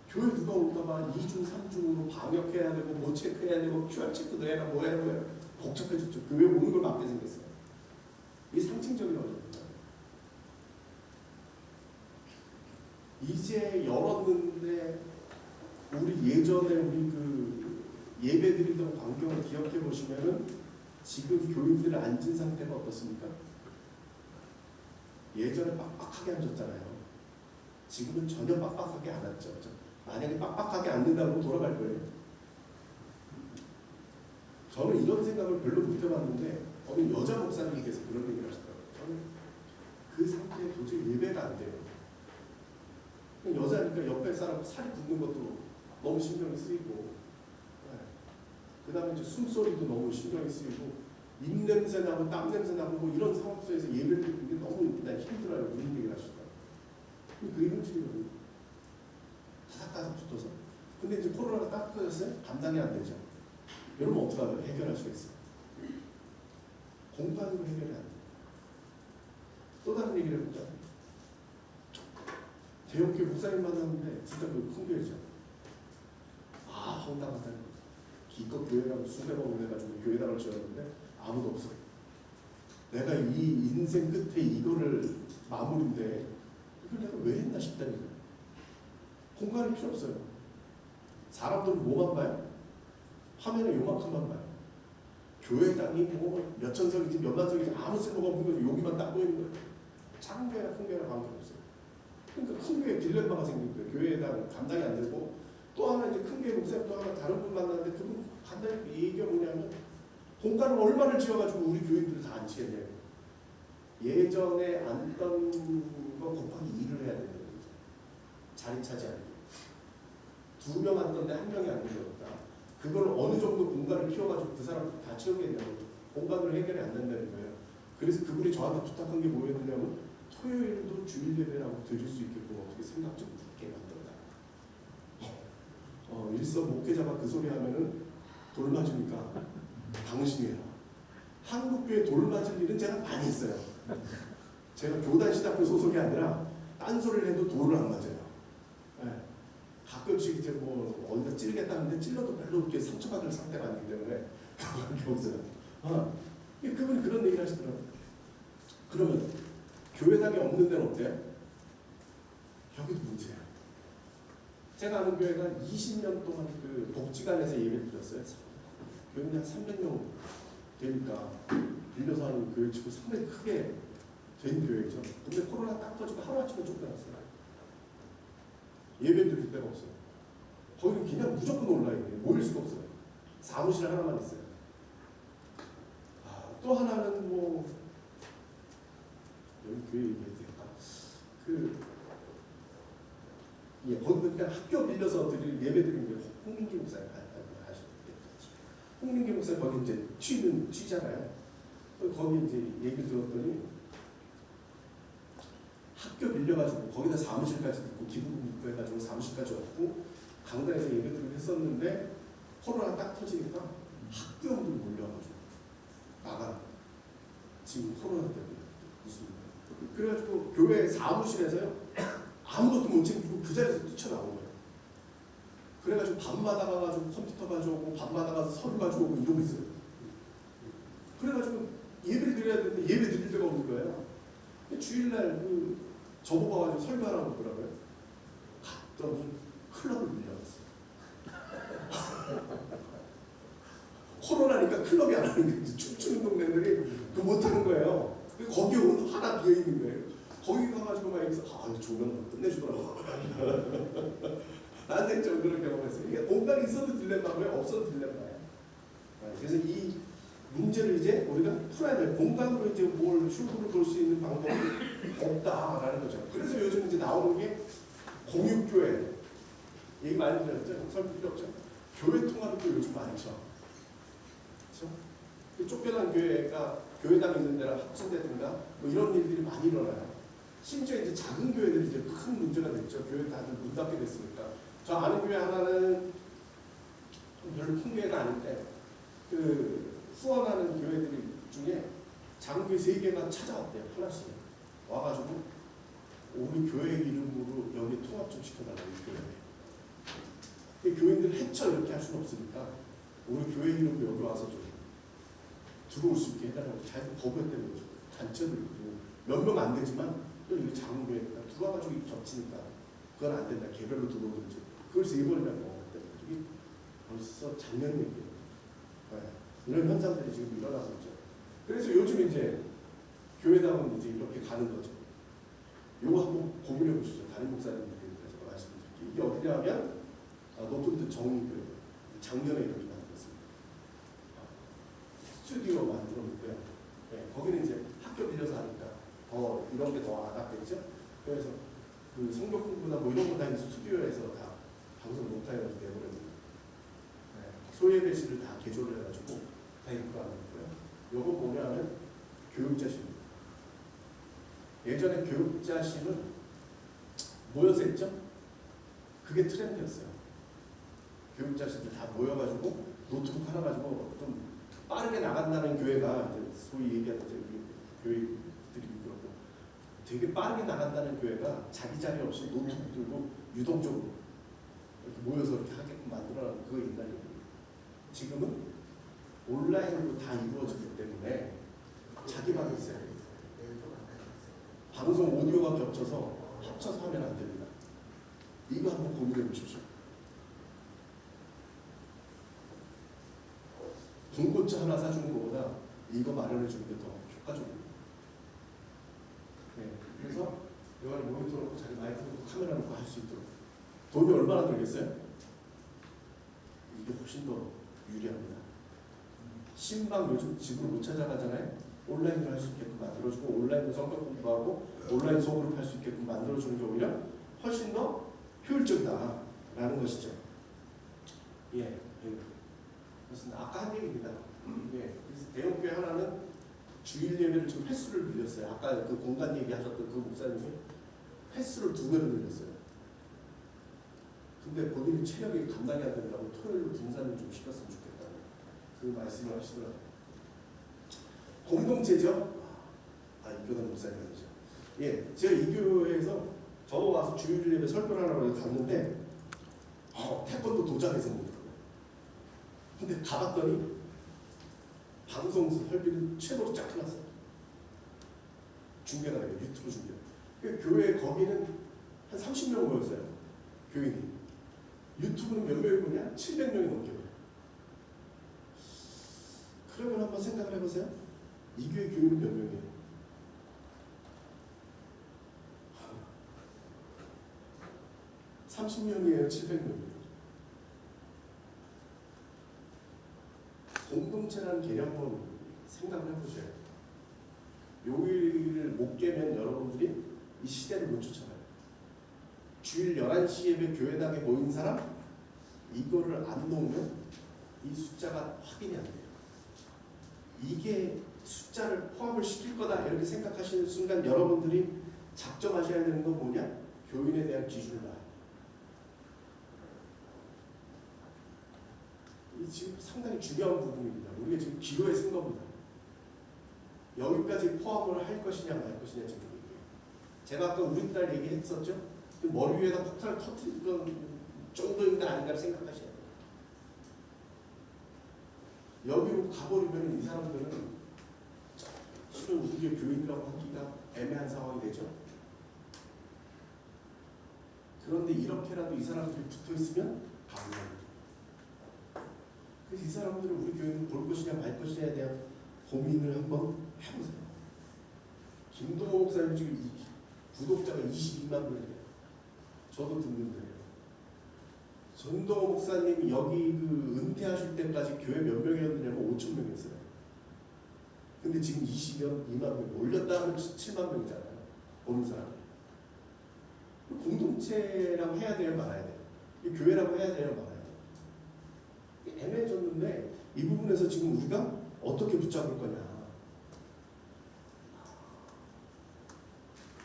교회 누가 올까봐 2중 3중으로 방역해야 되고 뭐 체크해야 되고 QR 체크도 해라 뭐 해야 되고 복잡해졌죠. 교회 오는 걸 막게 생겼어요. 이게 상징적인 어려움입니다. 이제 열었는데 우리 예전에 우리 그 예배드리던 광경을 기억해 보시면은 지금 교인들이 앉은 상태가 어떻습니까? 예전에 빡빡하게 앉았잖아요. 지금은 전혀 빡빡하게 안 앉죠. 만약에 빡빡하게 앉는다고 돌아갈 거예요. 저는 이런 생각을 별로 못 해봤는데 어느 여자 목사님께서 그런 얘기를 하시더라고요. 저는 그 상태에 도저히 예배가 안 돼요. 여자니까 옆에 사람 살이 붙는 것도 너무 신경이 쓰이고 그 다음에 이제 숨소리도 너무 신경이 쓰이고 입냄새 나고 땀냄새 나고 뭐 이런 상황 속에서 예배를 드리는 게 너무 난 힘들어요. 그런 얘기를 하시더라고요. 그게 현실이거든요. 다삭다삭 붙어서. 근데 이제 코로나가 딱 터졌어요? 감당이 안 되죠. 여러분 어떡하죠? 해결하시겠어요? 공간으로 해결이 안 돼요. 또 다른 얘기를 해보자. 대형교회 목사님 만났는데 진짜 그 큰 교회죠. 아, 황당하다. 기껏 교회라고 수백억 내가지고 교회당을 지었는데 아무도 없어. 내가 이 인생 끝에 이거를 마무리인데 이걸 내가 왜 했나 싶다는 거예요. 공간이 필요 없어요. 사람들은 뭐만 봐요? 화면에 요만큼만 봐요. 교회당이 뭐 몇천 석이지 몇만 석이지 아무 쓸모가 없는 거죠. 여기만 딱 보이는 거예요. 작은 교회나 큰 교회나 관계없어요. 그러니까 큰 교회 딜레마가 생긴 거예요. 교회당 감당이 안 되고 또 하나 이제 큰 교회 목사님 또 하나 다른 분 만났는데 그분 간단히 얘기가 뭐냐면 공간을 얼마를 지어가지고 우리 교인들을 다 앉히겠냐고. 예전에 앉던 거 곱하기 2를 해야 되는 거죠. 자리 차지하는 거. 2명 앉던데 1명이 앉는 거니까 그걸 어느 정도 공간을 키워가지고 그 사람 다 채우겠냐고. 공간으로 해결이 안 된다는 거예요. 그래서 그분이 저한테 부탁한 게 뭐였냐면 토요일도 주일 예배라고 드릴 수 있게끔 어떻게 생각 좀 굳게 만든다. 일선 목회자가 그 소리 하면은 돌 맞으니까 당신이 해라. 한국교회 돌 맞을 일은 제가 많이 했어요. 제가 교단시답교 소속이 아니라 딴소리를 해도 돌을 안 맞아요. 네. 가끔씩 이제 뭐 어디다 찌르겠다는데 찔러도 별로 그렇게 상처받을 상태가 아니기 때문에 그게 없어요. 그분이 그런 얘기를 하시더라고요. 그러면 교회당이 없는 데는 어때요? 여기도 문제예요. 제가 아는 교회가 20년 동안 그 복지관에서 예배를 드렸어요. 교회는 한 300명 되니까 빌려서 하는 교회치고 상당히 크게 된 교회죠. 근데 코로나 딱 터지고 하루아침에 쫓겨났어요. 예배 드릴 데가 없어요. 거기는 그냥 무조건 온라인이에요. 모일 수가 없어요. 사무실 하나만 있어요. 또 하나는 뭐 여기 교회 얘기해도 될까? 거기 그냥 학교 빌려서 드릴 예배 드리는 게 홍민기 목사님 하셨는데 홍민기 목사님 거기 이제 튀잖아요. 거기 이제 얘기를 들었더니 학교 빌려가지고 거기다 사무실까지 듣고 기부금 묻고 해가지고 사무실까지 얻고 강단에서 예배 드리고 했었는데 코로나 딱 터지니까 학부형들 몰려가지고 나가 지금 코로나 때문에 무슨 그래가지고 교회 사무실에서요 아무것도 못 챙기고 그 자리에서 뛰쳐나온 거예요. 그래가지고 밤마다 가가지고 컴퓨터 가져오고 밤마다 가서 서류 가져오고 이러고 있어요. 그래가지고 예배를 드려야 되는데 예배 드릴 데가 없는 거예요. 주일날 저보고 가지고 설교하라고 그러더라고요. 갔더니 클럽을 밀려갔어요. 코로나니까 클럽이 안 하는 거지. 춤추는 동네들이 그 못하는 거예요. 거기 하나 비어 있는 거예요. 거기 가가지고 막 여기서 조명 끝내주더라고. 나한테 좀 그런 경우가 있어요. 이게 공간이 있어도 딜레마고요, 없어도 딜레마예요. 그래서 이 문제를 이제 우리가 풀어야 돼요. 공간으로 이제 뭘 흉부를 볼 수 있는 방법이 없다라는 거죠. 그래서 요즘 이제 나오는 게 공육교회. 얘기 많이 들었죠? 설명 필요 없죠? 교회 통합도 요즘 많죠. 그렇죠? 쫓겨난 교회가 교회당 있는 데랑 합성되든가 뭐 이런 일들이 많이 일어나요. 심지어 이제 작은 교회들이 이제 큰 문제가 됐죠. 교회 다들 문 닫게 됐으니까. 저 아는 교회 하나는 별로 큰 교회가 아닌데 후원하는 교회들 중에 작은 교회 3개가 찾아왔대요. 하나씩 와가지고 우리 교회 이름으로 여기 통합 좀 시켜달라고 교회에. 교인들 해쳐 이렇게 할 수는 없으니까 우리 교회 이름으로 여기 와서 좀 들어올 수 있게 해달라고 자기들 거부했다는 거죠. 단체도 있고 몇 명 안 되지만 또 이게 작은 교회니까 들어와가지고 겹치니까 그건 안 된다. 개별로 들어오든지 그걸 3번이나 먹었다는 거죠. 이게 벌써 작년 얘기예요. 이런 현상들이 지금 일어나고 있죠. 그래서 요즘 이제 교회당은 이제 이렇게 가는 거죠. 요거 한번 고민해 보시죠. 다른 목사님들께 제가 말씀드릴게요. 이게 어디냐면 높은 듯 정의교회 작년에 이렇게 만들었습니다. 스튜디오 만들었는데요. 네, 거기는 이제 학교 빌려서 하니까 이런 게 더 아깝겠죠. 그래서 그 성경 공부나 뭐 이런 거 다 스튜디오에서 다 방송 못하게 내버렸는데 소예배실을 다 개조를 해가지고 다 입고 하는 거고요. 요거 보면은 교육자실입니다. 예전에 교육자실은 모여서 했죠? 그게 트렌드였어요. 교육자실들 다 모여가지고 노트북 하나 가지고 좀 빠르게 나간다는 교회가 소위 얘기하는 교회들이 그렇고 되게 빠르게 나간다는 교회가 자기 자리 없이 노트북 들고 유동적으로 이렇게 모여서 이렇게 하게끔 만들어놓은 그거 옛날 얘기예요. 지금은 온라인으로 다 이루어지기 때문에 자기 방이 있어요. 방송 오디오가 겹쳐서 합쳐서 하면 안 됩니다. 이거 한번 고민해 보십시오. 중고차 하나 사주는 것보다 이거 마련해 주는 게 더 효과적입니다. 네, 그래서 이걸 모니터 놓고 자기 마이크 놓고 카메라 놓고 할 수 있도록 돈이 얼마나 들겠어요? 이게 훨씬 더 유리합니다. 신방 요즘 집으로 못 찾아가잖아요. 온라인으로 할 수 있게끔 만들어주고 온라인으로 성경 공부하고 온라인 수업으로 할 수 있게끔 만들어주는 게 오히려 훨씬 더 효율적이다라는 것이죠. 예, 그래서 아까 한 얘기입니다. 그래서 대형교회 하나는 주일 예배를 지금 횟수를 늘렸어요. 아까 그 공간 얘기하셨던 그 목사님이 횟수를 2배로 늘렸어요. 근데 본인이 체력이 감당이 안 된다고 토요일로 분산을 좀 시켰으면 좋겠다는 그 말씀을 하시더라고요. 공동체죠? 이 교단 목사님 아니죠. 예, 제가 이 교회에서 저 와서 주일 예배 설교를 하려고 갔는데 태권도 도장에서 먹더라고요. 근데 가봤더니 방송 설비는 최고로 쫙 해놨어요. 중계가 돼요. 유튜브 중계. 교회 거기는 한 30명 모였어요. 교인이. 유튜브는 몇 명이 보냐? 700명이 넘게 보여요. 그러면 한번 생각을 해보세요. 이 교회 교인은 몇 명이에요? 아, 30명이에요? 700명이에요? 공동체라는 개념 한번 생각을 해보셔요. 요일을 못 깨면 여러분들이 이 시대를 못 쫓아가요. 주일 11시 예배 교회당에 모인 사람 이거를 안 놓으면 이 숫자가 확인이 안 돼요. 이게 숫자를 포함을 시킬 거다 이렇게 생각하시는 순간 여러분들이 작정하셔야 되는 건 뭐냐? 교인에 대한 기준을 봐요. 이 지금 상당히 중요한 부분입니다. 우리가 지금 기로에 쓴 겁니다. 여기까지 포함을 할 것이냐 말 것이냐 지금 얘기해요. 제가 아까 우리 딸 얘기했었죠? 그 머리 위에다 폭탄을 터뜨리는 정도인가 아닌가를 생각하셔야 돼요. 여기로 가버리면 이 사람들은 실은 우리의 교인이라고 하기가 애매한 상황이 되죠. 그런데 이렇게라도 이 사람들이 붙어있으면 가능합니다. 그래서 이 사람들을 우리 교회는 볼 것이냐 말 것이냐에 대한 고민을 한번 해보세요. 김동호 목사님 지금 구독자가 22만 분이에요. 저도 듣는데요. 전동호 목사님이 여기 그 은퇴하실 때까지 교회 몇 명이었느냐면 5천 명이었어요. 근데 지금 22만 명 올렸다 하면 7만 명이잖아요. 보는 사람. 공동체라고 해야 돼요, 말아야 돼요. 교회라고 해야 돼요, 말아야 돼요. 애매해졌는데 이 부분에서 지금 우리가 어떻게 붙잡을 거냐.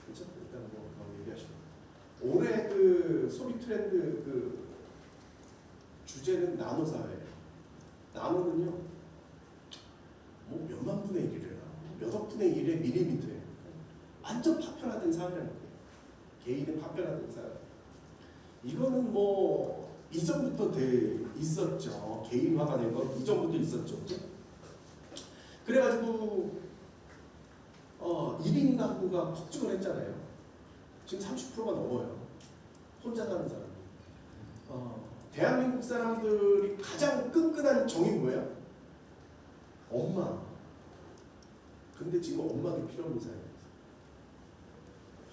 그렇죠? 일단 뭐 얘기하시고. 올해 그 소비 트렌드 그 주제는 나노 사회예요. 나노는요, 뭐 몇만 분의 1이래요. 몇억 분의 1의 밀리미터예요. 완전 파편화된 사회라는 거예요. 개인의 파편화된 사회. 이거는 뭐 이전부터 있었죠. 개인화가 된 건 이전부터 있었죠. 그래가지고 1인 가구가 폭증을 했잖아요. 지금 30%가 넘어요. 혼자 사는 사람. 대한민국 사람들이 가장 끈끈한 정이 뭐예요? 엄마. 근데 지금 엄마도 필요 없는 사회예요.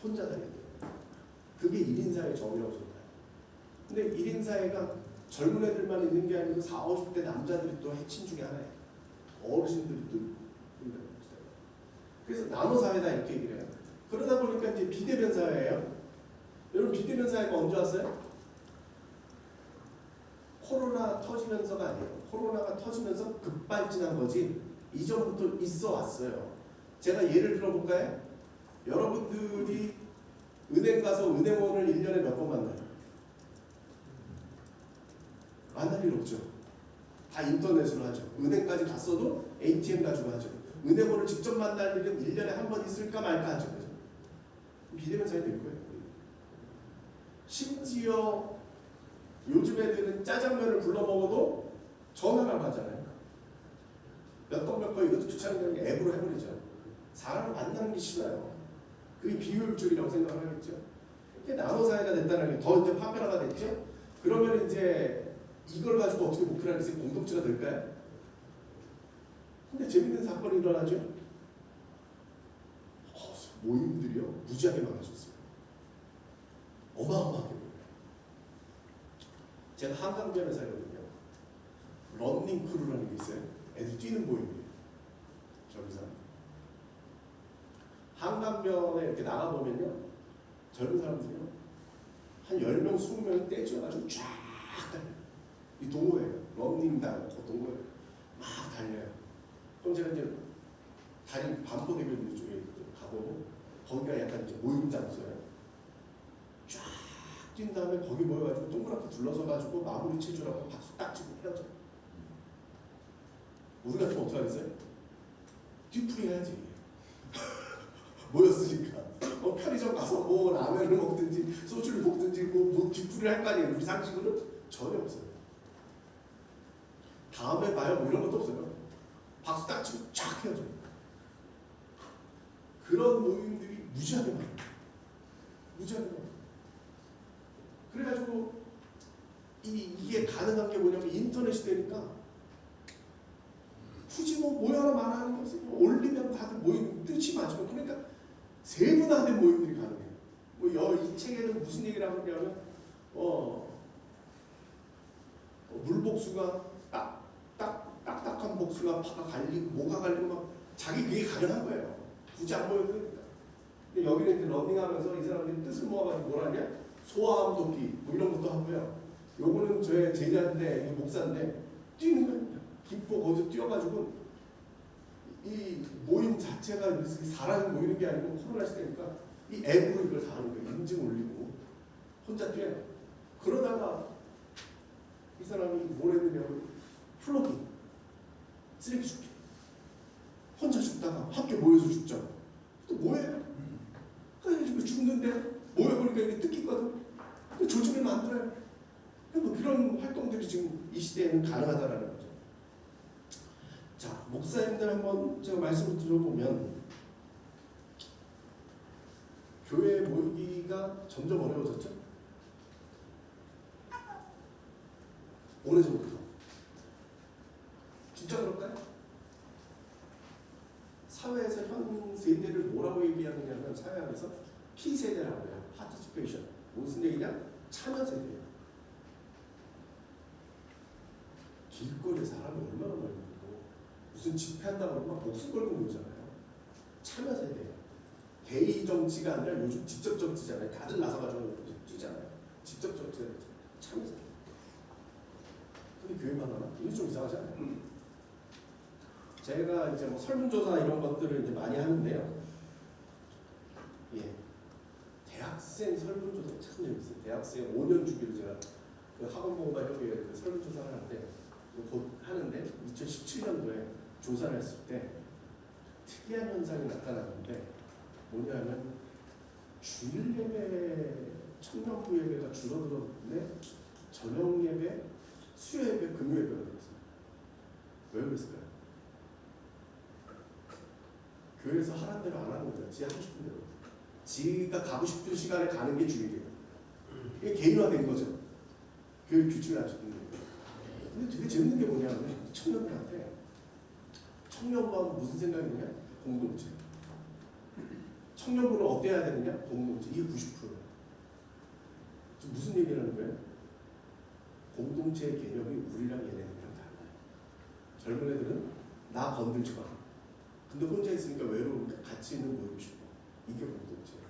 혼자 살아야 돼요. 그게 1인 사회 정이라고 저는 봐요. 근데 1인 사회가 젊은 애들만 있는 게 아니고 40, 50대 남자들이 또 핵심 중에 하나예요. 어르신들이 또 있는 거예요. 그래서 나노 사회다 이렇게 얘기를 해요. 그러다 보니까 이제 비대면 사회예요. 여러분 비대면 사회가 언제 왔어요? 코로나 터지면서가 아니에요. 코로나가 터지면서 급발진한 거지 이전부터 있어 왔어요. 제가 예를 들어볼까요? 여러분들이 은행 가서 은행원을 1년에 몇 번 만나요? 만날 일 없죠. 다 인터넷으로 하죠. 은행까지 갔어도 ATM 가지고 하죠. 은행원을 직접 만날 일은 1년에 한 번 있을까 말까 하죠. 그죠? 비대면 사회 될 거예요. 심지어 요즘 애들은 짜장면을 불러 먹어도 전화를 하잖아요. 몇 번 이것도 귀찮은 게 앱으로 해버리죠. 사람을 만나는 게 싫어요. 그게 비효율적이라고 생각을 하겠죠. 이게 나노 사회가 됐다는 게 더 이제 파편화가 됐죠. 그러면 이제 이걸 가지고 어떻게 목표를 하겠어요? 공동체가 될까요? 근데 재밌는 사건이 일어나죠. 모임들이요 무지하게 많아졌어요. 어마어마하게. 제가 한강변에 살거든요. 런닝 크루라는 게 있어요. 애들 뛰는 모임이에요. 저기서 한강변에 이렇게 나가보면요 젊은 사람들이요 한 10명, 20명이 떼지어가지고 쫙 달려요. 이 동호회예요. 런닝단 그 동호회 막 달려요. 그럼 제가 이제 다리 반포대교 쪽에 가보고 거기가 약간 이제 모임 장소예요. 쫙 뛴 다음에 거기 모여가지고 동그랗게 둘러서가지고 마무리 체조라고 박수 딱 치고 헤어져. 우리 같으면 어떡하겠어요? 뒤풀이 해야지. 모였으니까. 편의점 가서 뭐 라면을 먹든지 소주를 먹든지 뭐 뒤풀이를 할 거 아니에요. 우리 상식으로는 전혀 없어요. 다음에 봐요 뭐 이런 것도 없어요. 박수 딱 치고 쫙 헤어져. 그런 모임들이 무지하게 많아요. 무지하게 많아요. 그래가지고 이게 가능한 게 뭐냐면 인터넷이 되니까 굳이 뭐 모여라 말하는 게 없어요. 올리면 다들 모이는 뜻이 맞으면 그러니까 세분화된 모임들이 가능해요. 이 책에는 무슨 얘기를 하냐면 물복수가 딱딱한 복수가 파가 갈리고 뭐가 갈리고 막 자기 그게 가능한 거예요. 굳이 안 모여도 되니까. 근데 여기는 이제 러닝하면서 이 사람들이 뜻을 모아가지고 뭘 하냐? 소아암 돕기 뭐 이런 것도 하고요. 요거는 저의 제자인데 목사인데 뛰는 거예요. 김포 거기서 뛰어가지고 이 모임 자체가 사람이 모이는 게 아니고 코로나 시대니까 이 앱으로 이걸 다 하는 거예요. 인증 올리고 혼자 뛰어요. 그러다가 이 사람이 뭘 했느냐고 플러깅, 쓰레기 줍기. 혼자 죽다가 함께 모여서 죽잖아. 또 뭐해? 그러니까 죽는데 모여보니까 이게 뜯기거든. 조짐을 만들어요. 뭐 그런 활동들이 지금 이 시대에는 가능하다라는 거죠. 자, 목사님들 한번 제가 말씀을 들어보면 교회 모이기가 점점 어려워졌죠? 오래전부터. 진짜 그럴까요? 사회에서 현 세대를 뭐라고 얘기하느냐면 사회 안에서 P세대라고 해요. 파티시페이션. 무슨 얘기냐? 참여 세대예요. 길거리에 사람이 얼마나 많이 모이고 무슨 집회한다고 하면 목숨 걸고 모이잖아요. 참여 세대예요. 대의 정치가 아니라 요즘 직접 정치잖아요. 다들 나서가지고 뛰잖아요. 직접 정치가 참여 세대. 근데 교회만 하나? 이게 좀 이상하지 않아요? 제가 이제 뭐 설문조사 이런 것들을 이제 많이 하는데요. 예. 대학생 설문조사 참 재밌어요. 대학생 5년 주기로 제가 그 학원보험과 협의회 그 설문조사를 하는데, 곧 하는데 2017년도에 조사를 했을 때 특이한 현상이 나타났는데 뭐냐면 주일 예배, 청년부 예배가 줄어들었는데 저녁 예배, 수요 예배, 금요 예배가 늘었어요. 왜 그랬을까요? 교회에서 하라는 대로 안 하는 거예요. 지 하고 싶은 대로. 지가 가고 싶은 시간에 가는 게 주일이에요. 이게 개인화된 거죠. 교회 규칙을 안 지키는 거예요. 근데 되게 재밌는 게 뭐냐면 청년들한테 청년부하고 무슨 생각이 드냐? 공동체. 청년부는 어때야 되느냐? 공동체. 이게 90%예요. 지금 무슨 얘기를 하는 거예요? 공동체의 개념이 우리랑 얘네들이랑 달라요. 젊은 애들은 나 건들지 마. 근데 혼자 있으니까 외로우니까 같이 있는 모이고 싶어. 이게 공동체예요.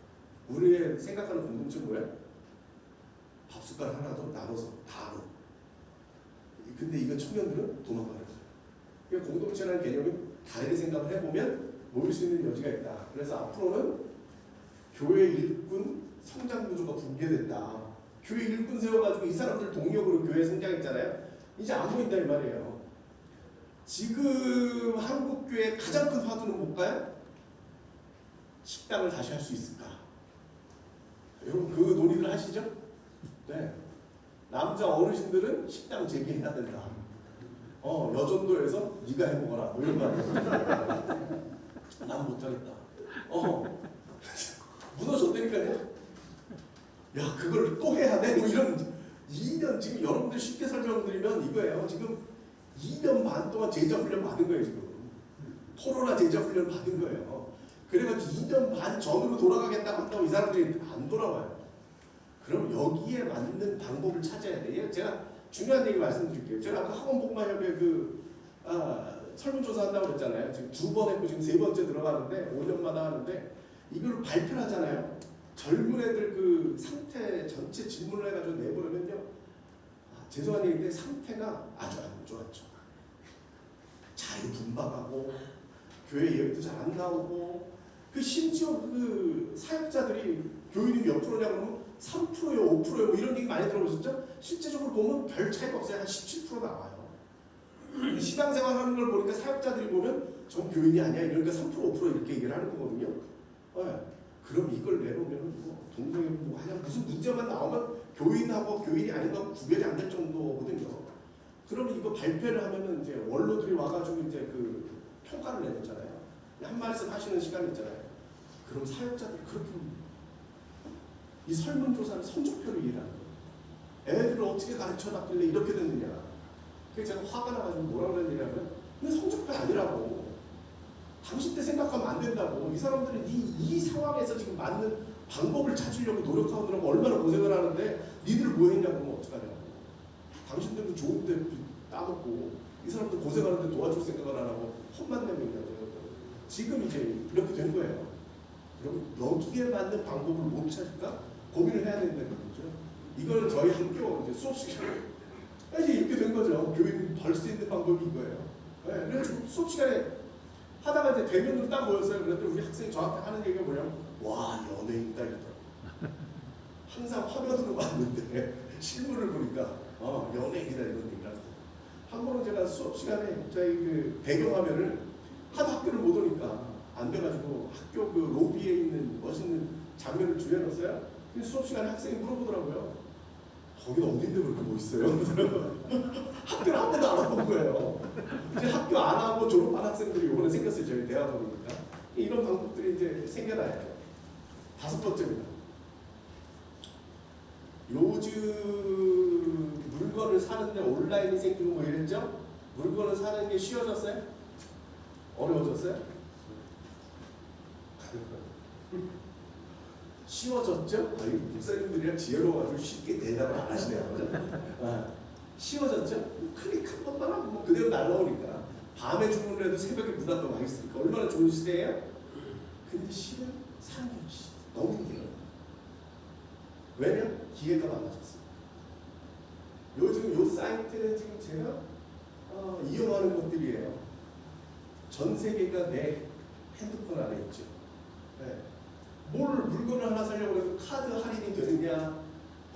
우리의 생각하는 공동체는 뭐야? 밥숟갈 하나 더 나눠서 다 알아. 근데 이건 청년들은 도망가는 거예요. 그러니까 공동체라는 개념이 다르게 생각을 해보면 모일 수 있는 여지가 있다. 그래서 앞으로는 교회 일꾼 성장 구조가 붕괴됐다. 교회 일꾼 세워가지고 이 사람들 동력으로 교회 성장했잖아요. 이제 안 보인다 이 말이에요. 지금 한국교회의 가장 큰 화두는 뭘까요? 식당을 다시 할 수 있을까? 여러분 그 논의를 하시죠? 네. 남자 어르신들은 식당 재개해야 된다. 여전도에서 네가 해먹어라. 뭐 이런 거 아니에요? 난 못하겠다. 무너졌다니까요. 야 그걸 또 해야 돼? 뭐 이런 2년 지금 여러분들 쉽게 설명드리면 이거예요. 지금 2년 반 동안 제자훈련 받은 거예요. 지금 코로나 제자훈련 받은 거예요. 그래가지고 2년 반 전으로 돌아가겠다고 한다고 이 사람들이 안 돌아와요. 그럼 여기에 맞는 방법을 찾아야 돼요. 제가 중요한 얘기 말씀드릴게요. 제가 아까 학원복만협회 설문조사 한다고 그랬잖아요. 지금 2번 했고 지금 3번째 들어가는데 5년마다 하는데 이걸 발표를 하잖아요. 젊은 애들 그 상태 전체 질문을 해가지고 내보내면요. 죄송한 얘기인데 상태가 아주 안 좋았죠. 자유분방하고 교회 예배도 잘 안 나오고 그 심지어 그 사역자들이 교인이 몇 프로냐고 그러면 3%요 5%요 뭐 이런 얘기 많이 들어보셨죠? 실제적으로 보면 별 차이가 없어요. 한 17% 나와요. 신앙생활 하는 걸 보니까 사역자들이 보면 전 교인이 아니야 이러니까 3% 5% 이렇게 얘기를 하는 거거든요. 그럼 이걸 내놓으면 뭐 동성애 뭐 그냥 무슨 문제만 나오면 교인하고 교인이 아닌 거 구별이 안 될 정도거든요. 그러면 이거 발표를 하면은 이제 원로들이 와가지고 이제 그 평가를 내놓잖아요. 한 말씀 하시는 시간이 있잖아요. 그럼 사역자들이 그렇게 이 설문조사를 성적표로 이해하는 거예요. 애들을 어떻게 가르쳐놨길래 이렇게 됐느냐. 그래서 제가 화가 나가지고 뭐라고 그랬냐면 근데 성적표 아니라고. 당신 때 생각하면 안 된다고. 이 사람들이 이 상황에서 지금 맞는 방법을 찾으려고 노력하느라고 얼마나 고생을 하는데 니들 뭐 했냐고 하면 어떡하냐고. 당신들도 좋은 데 따먹고 이 사람들 고생하는데 도와줄 생각을 안 하고 헛만 내고 있냐고. 지금 이제 이렇게 된 거예요. 그럼 여기에 맞는 방법을 못 찾을까? 고민을 해야 된다는 거죠. 이거는 저희 학교 이제 수업 시간에 이제 이렇게 된 거죠. 교인 벌 수 있는 방법이 이거예요. 네, 그래서 수업 시간에 하다가 이제 대면으로 딱 모였어요. 그랬더니 우리 학생이 저한테 하는 얘기가 뭐냐면 와 연예인이다 이러더라고요. 항상 화면으로 봤는데 실물을 보니까 연예인이다 이런 얘기를 하고 한 번은 제가 수업 시간에 저희 그 배경화면을 하도 학교를 못 오니까 안 돼가지고 학교 그 로비에 있는 멋있는 장면을 줄여놨어요. 근데 수업 시간에 학생이 물어보더라고요. 거긴 어딘데 그렇게 멋있어요? 학교를 한 번도 안 와본 거예요. 이제 학교 안 하고 졸업한 학생들이 이번에 생겼어요. 저희 대학원이니까. 이런 방법들이 이제 생겨나야 돼요. 5번째입니다. 요즘 물건을 사는데 온라인이 생기고 뭐 이랬죠? 물건을 사는 게 쉬워졌어요? 어려워졌어요? 쉬워졌죠? 아니, 목사님들이랑 지혜로워가지고 쉽게 대답을 안 하시네요. 쉬워졌죠? 클릭 한 번만 하면 뭐 그대로 날라오니까. 밤에 주문을 해도 새벽에 문 앞에 와 있으니까 얼마나 좋은 시대예요? 근데 실은 사는 게 너무 힘들어요. 왜냐? 기회가 많아졌어요. 요즘 요 사이트는 지금 제가 이용하는 것들이에요. 전 세계가 내 핸드폰 안에 있죠. 네. 뭘 물건을 하나 사려고 해도 카드 할인이 되느냐,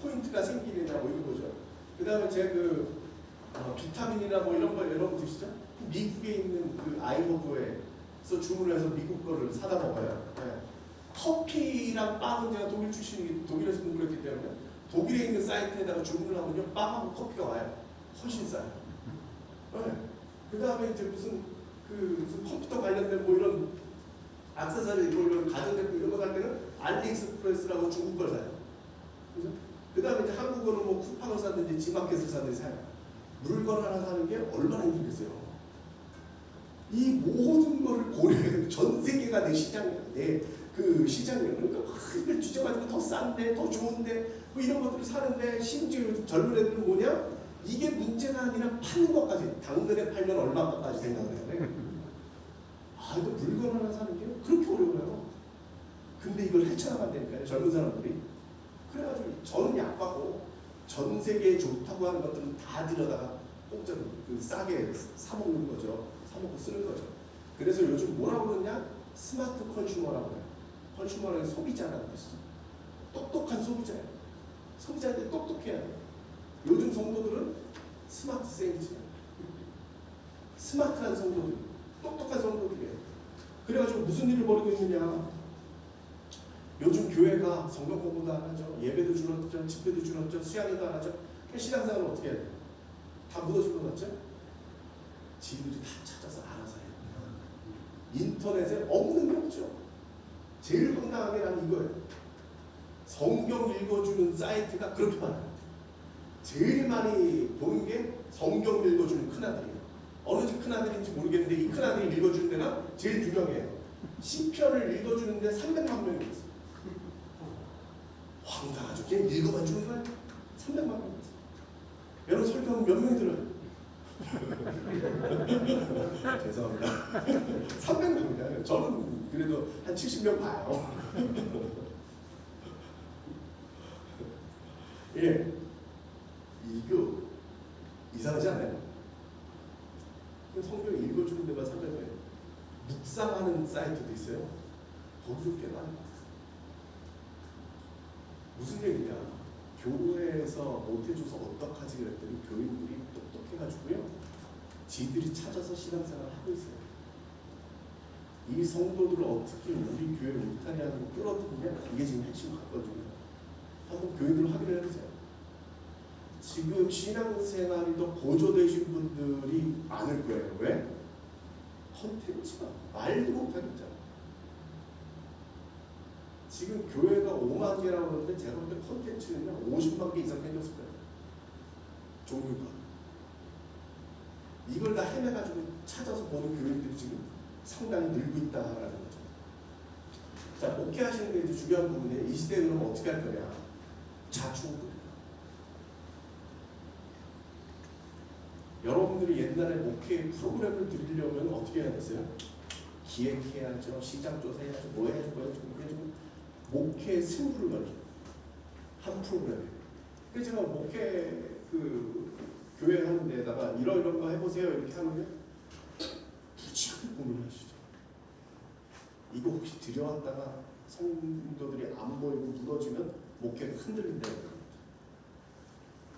포인트가 생기느냐 뭐 이런 거죠. 그 다음에 제가 그 비타민이나 뭐 이런 거 여러분 드시죠? 미국에 있는 그 아이허브에서 주문을 해서 미국 거를 사다 먹어요. 네. 커피랑 빵은 제가 독일 출신이 독일에서 공부를 했기 때문에 독일에 있는 사이트에다가 주문을 하면요 빵하고 커피가 와요. 훨씬 싸요. 네. 그 다음에 이제 무슨 컴퓨터 관련된 뭐 이런 액세서리 이런 가전제품 이런 거 살 때는 알리익스프레스라고 중국 걸 사요. 그죠? 그 다음에 이제 한국어는 뭐 쿠팡을 사든지 지마켓을 사든지 사요. 물건 하나 사는 게 얼마나 힘들겠어요. 이 모든 거를 고려해 전 세계가 내 시장이야. 내 그 시장이에요. 그러니까 이걸 뒤져가지고 더 싼데 더 좋은데 뭐 이런 것들을 사는데 심지어 요즘 젊은 애들은 뭐냐? 이게 문제가 아니라 파는 것까지 당근에 팔면 얼마까지 생각을 해야 돼. 아 이거 물건 하나 사는 게 그렇게 어려워요. 근데 이걸 헤쳐나간다니까요. 젊은 사람들이. 그래가지고 저는 약하고 전 세계에 좋다고 하는 것들은 다 들여다가 공짜로 싸게 사먹는 거죠. 사먹고 쓰는 거죠. 그래서 요즘 뭐라고 그러냐? 스마트 컨슈머라고 해요. 컨슈머는 소비자라는 뜻이죠. 똑똑한 소비자예요. 소비자한테 똑똑해야 돼요. 요즘 성도들은 스마트 세인트예요. 스마트한 성도들, 똑똑한 성도들이에요. 그래가지고 무슨 일을 벌이고 있느냐? 요즘 교회가 성경 공부도 안 하죠. 예배도 줄었죠. 집회도 줄었죠. 수양회도 안 하죠. 신앙생활은 어떻게 해야 돼요? 다 무너진 것 같죠? 지들이 다 찾아서 알아서 해요. 인터넷에 없는 게 없죠. 제일 황당한 게 난 이거예요. 성경 읽어주는 사이트가 그렇게 많아요. 제일 많이 보는 게 성경 읽어주는 큰아들이에요. 어느 집 큰아들인지 모르겠는데 이 큰아들이 읽어주는 데가 제일 유명해요. 시편을 읽어주는데 300만 명이 있어요. 황당하죠. 그냥 읽어만 주는 거예요. 300만 명이 있어요. 여러분 설교하면 몇 명이 들어요? 죄송합니다. 300명이요. 저는 그래도 한 70명 봐요. 예, 이거 이상하지 않아요? 성경 읽어주는 데만 300명. 묵상하는 사이트도 있어요. 거기도 꽤 많아요. 무슨 얘기냐? 교회에서 못해줘서 어떡하지 그랬더니 교인들이 똑똑해가지고요. 지들이 찾아서 신앙생활을 하고 있어요. 이 성도들을 어떻게 우리 교회 울타리안으로 끌어들이냐? 이게 지금 핵심 관건입니다. 한번 교인들 확인을 해보세요. 지금 신앙생활이 더 고조되신 분들이 많을 거예요. 왜? 컨텐츠가 말도 못하겠잖아. 지금 교회가 5만 개라고 하는데 제가 볼 때 컨텐츠는요 50만 개 이상 생겼을 거예요. 종류가. 이걸 다 헤매가지고 찾아서 보는 교인들이 지금 상당히 늘고 있다라는 거죠. 자, 목회하시는데 이제 중요한 부분이 이 시대에 그러면 어떻게 할 거냐? 자충우돌. 여러분들이 옛날에 목회 프로그램을 드리려면 어떻게 해야 됐어요? 기획해야죠, 시장 조사해야죠, 뭐 해야죠, 목회 승부를 걸죠. 한 프로그램에. 그래서 제가 목회 교회 하는 데다가 이런 거 해보세요 이렇게 하면 무지하게 고민을 하시죠. 이거 혹시 들여왔다가 성도들이 안 보이고 무너지면 목회가 흔들린다는 겁니다.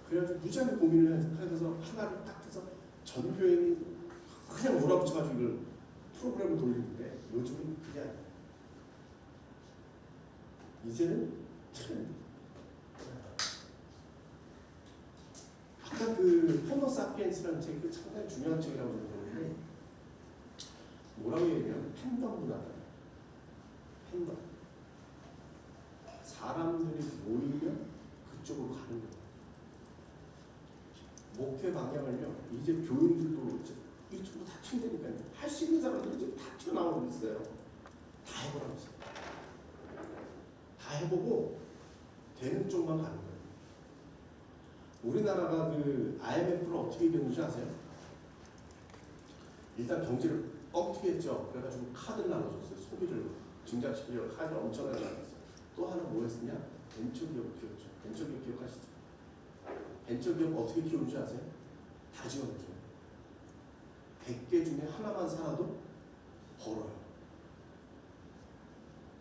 그래가지고 무지하게 고민을 해서 하나를 딱 해서 전교인이 그냥 몰아붙여가지고 이걸 프로그램을 돌리는데 요즘은 그게 아니야. 이제는 트렌드. 아까 그 호모 사피엔스라는 책이 그 상당히 중요한 책이라고 저는 보는데 뭐라고 얘기하냐면 팬덤 문화다. 팬덤. 사람들이 모이면 그쪽으로 가는 거예요. 목표 방향을요. 이제 교인들도 이쪽으로 다 튄다니까요. 할 수 있는 사람들은 지금 다 튀어나오고 있어요. 다 해보라고 했어요. 다 해보고 되는 쪽만 가는 거예요. 우리나라가 그 IMF를 어떻게 이겼는지 아세요? 일단 경제를 뻥튀기 했죠. 그래가지고 카드를 나눠줬어요. 소비를 증자시키려고 카드를 엄청나게 나눴어요. 또 하나 뭐 했으냐? 벤처기업 키웠죠. 벤처기업 기억하시죠? 벤처기업 어떻게 키우는지 아세요? 다 지원해줘요. 100개 중에 하나만 살아도 벌어요.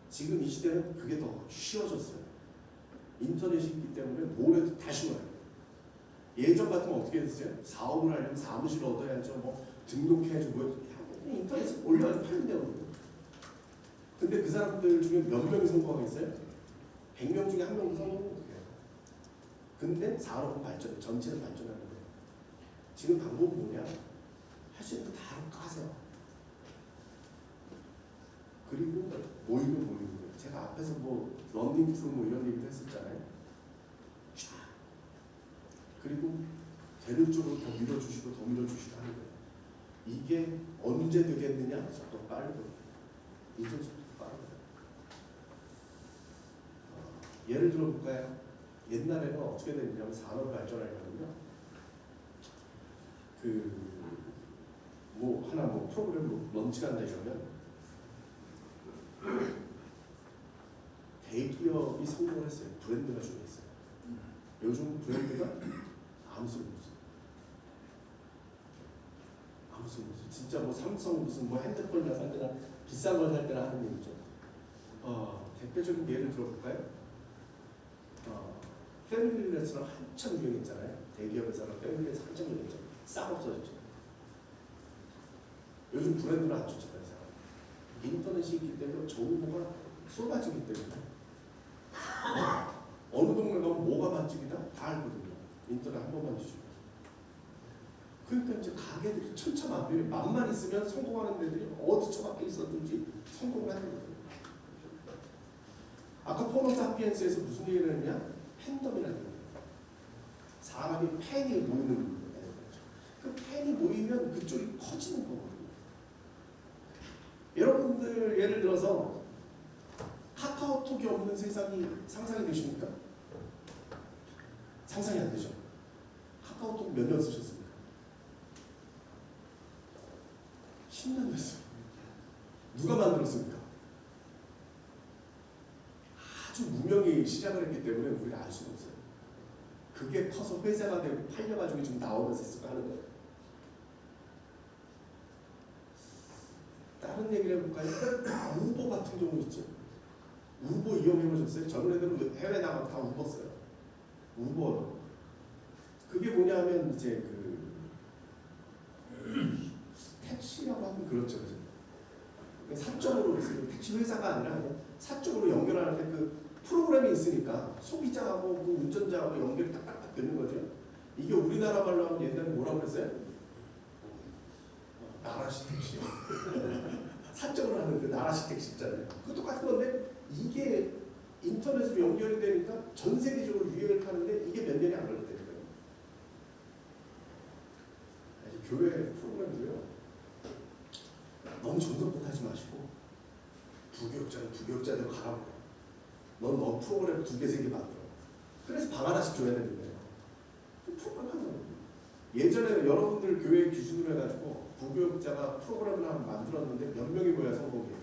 지금 이 시대는 그게 더 쉬워졌어요. 인터넷이 있기 때문에 뭘 해도 다 쉬워요. 예전 같으면 어떻게 됐어요? 사업을 하려면 사무실을 얻어야죠. 뭐 등록해야죠. 뭐 인터넷에 올려가지고 팔면 되거든요. 근데 그 사람들 중에 몇 명이 성공하겠어요? 100명 중에 한 명도 성공을 못해요. 근데 산업은 발전, 전체는 발전하는 거예요. 지금 방법은 뭐냐? 할 수 있는 거 다 하세요. 그리고 모이는 거예요. 제가 앞에서 뭐 런닝풀 뭐 이런 얘기도 했었잖아요. 그리고 되는 쪽으로 더 밀어주시고 더 밀어주시고 하는 거예요. 이게 언제 되겠느냐? 속도 빠르고 이제 속도 빠르고. 예를 들어 볼까요? 옛날에는 어떻게 됐냐면 산업 발전하려면요. 뭐 하나 뭐 프로그램 런치한다 이러면 대기업이 성공을 했어요. 브랜드가 중요했어요. 요즘 브랜드가 아무 소리 없어요. 아무 소리 없어요. 진짜 뭐 삼성 무슨 뭐 핸드폰이나 살 때나 비싼 걸 살 때나 하는 얘기죠. 대표적인 예를 들어볼까요? 패밀리 레스토랑 한참 유행했잖아요. 대기업에서는 패밀리 레스토랑 한참 유행했죠. 싹 없어졌죠. 요즘 브랜드는 안 쫓아가요. 인터넷이 있기 때문에 정보가 쏟아지기 때문에 어느 동네 가면 뭐가 맛집이다 다 알거든요. 인터넷 한 번만 뒤지고. 그러니까 이제 가게들이 천차만별이 맛만 있으면 성공하는 데들이 어디 처박혀 있었든지 성공을 하는 거예요. 아까 호모 사피엔스에서 무슨 얘기를 했냐? 팬덤이라는 거예요. 사람이 팬이 모이는 거예요. 그 팬이 모이면 그쪽이 커지는 거거든요. 여러분들 예를 들어서 카카오톡이 없는 세상이 상상이 되십니까? 상상이 안 되죠. 카카오톡 몇 년 쓰셨습니까? 10년 됐어요. 누가 만들었습니까? 아주 무명이 시작을 했기 때문에 우리가 알 수가 없어요. 그게 커서 회사가 되고 팔려가지고 지금 나오면서 쓰고 하는 거예요. 다른 얘기를 해볼까요? 우버 같은 경우 있죠. 우버 이용해보셨어요? 젊은 애들은 해외 나가면 다 우버 써요. 우버. 그게 뭐냐면 이제 택시라고 하면 그렇죠. 그죠? 사적으로 택시 회사가 아니라 사적으로 연결하는데 그 프로그램이 있으니까 소비자하고 그 운전자하고 연결이 딱딱딱 되는 거죠. 이게 우리나라 말로 하면 옛날에 뭐라고 그랬어요? 나라식 택시. 사적으로 하는 그 나라식 택시 있잖아요. 그거 똑같은 건데 이게 인터넷으로 연결이 되니까 전 세계적으로 유행을 타는데 이게 몇 년이 안 걸렸다는 거예요. 교회 프로그램도요. 너무 정성껏 하지 마시고 부교육자들 가라고. 넌 프로그램 2개, 3개 만들어. 그래서 방 하나씩 줘야 되는 거예요. 프로그램 하는 거예요. 예전에 여러분들 교회 기준으로 해가지고 부교육자가 프로그램을 하나 만들었는데 몇 명이 모여야 성공해요.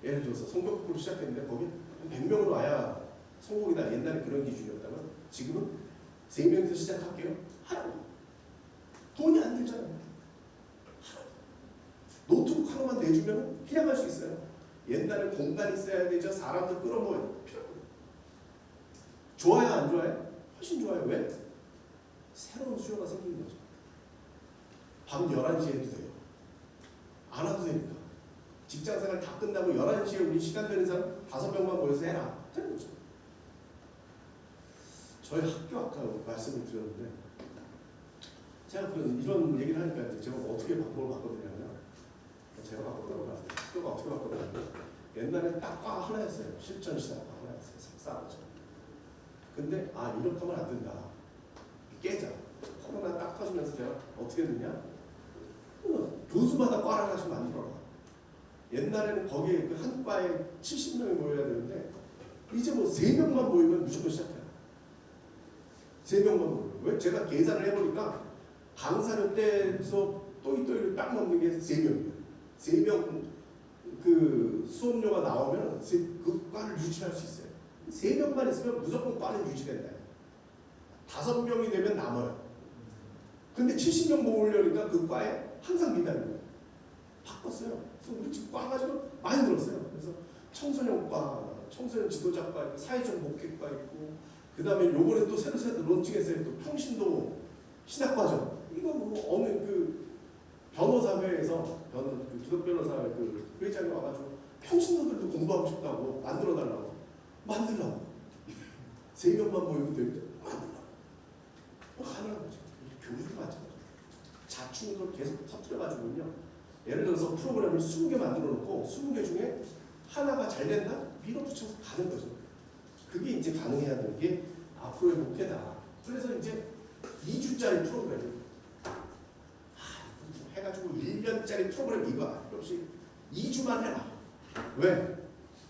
예를 들어서 성격부로 시작했는데 거기 100명으로 와야 성공이다. 옛날에 그런 기준이었다면 지금은 3명에서 시작할게요. 하라고. 돈이 안 들잖아요. 노트북 하나만 내주면 그냥 할 수 있어요. 옛날에 공간이 있어야 되죠. 사람들 끌어모아요. 필요 없어요. 좋아요, 안 좋아요? 훨씬 좋아요. 왜? 새로운 수요가 생기는 거죠. 밤 11시에 해도 돼요. 안 와도 되니까. 직장생활 다 끝나고 11시에 우리 시간 되는 사람 5명만 모여서 해라. 되는 거죠. 저희 학교 아까 말씀을 드렸는데 제가 이런 얘기를 하니까 이제 제가 어떻게 방법을 바꿔드리냐면 제가 바꿨다고 하는데 학교가 어떻게 바꿔드렸냐면 옛날에 딱과 하나였어요. 실전 시작과 하나였어요. 삭사하죠. 근데 이렇게 하면 안 된다. 깨자. 코로나 딱 터지면서 제가 어떻게 했느냐? 교수마다 과를 하나씩 만들어라. 옛날에는 거기에 그 한 과에 70명이 모여야 되는데 이제 뭐 3명만 모이면 무조건 시작해요. 3명만 모이면. 왜? 제가 계산을 해보니까 강사료 때에서 또이또이를 딱 넣는 게 3명이에요. 3명 그 수업료가 나오면 그 과를 유지할 수 있어요. 3명만 있으면 무조건 과는 유지된다. 5명이 되면 남아요. 근데 70명 모으려니까 그 과에 항상 미달인 거예요. 바꿨어요. 그래서 우리 집 과 가지고 많이 늘었어요. 그래서 청소년과, 청소년 지도자과 있고, 사회적 목회과 있고, 그 다음에 요번에 또 새로 론칭했어요. 또 평신도 신학과죠. 이거 뭐 어느 그 변호사회에서 그 두덕 변호사회 그 회장이 와가지고 평신도들도 공부하고 싶다고 만들어달라고. 3명만 모이면 되는데 만들라고. 가능한 거죠. 교육이 마찬가지예요. 자충우를 계속 터뜨려가지고요. 예를 들어서 프로그램을 20개 만들어 놓고 20개 중에 하나가 잘 된다? 밀어붙여서 가는 거죠. 그게 이제 가능해야 되는 게 앞으로의 목표다. 그래서 이제 2주짜리 프로그램 해가지고 1년짜리 프로그램 이거 없이 2주만 해라. 왜?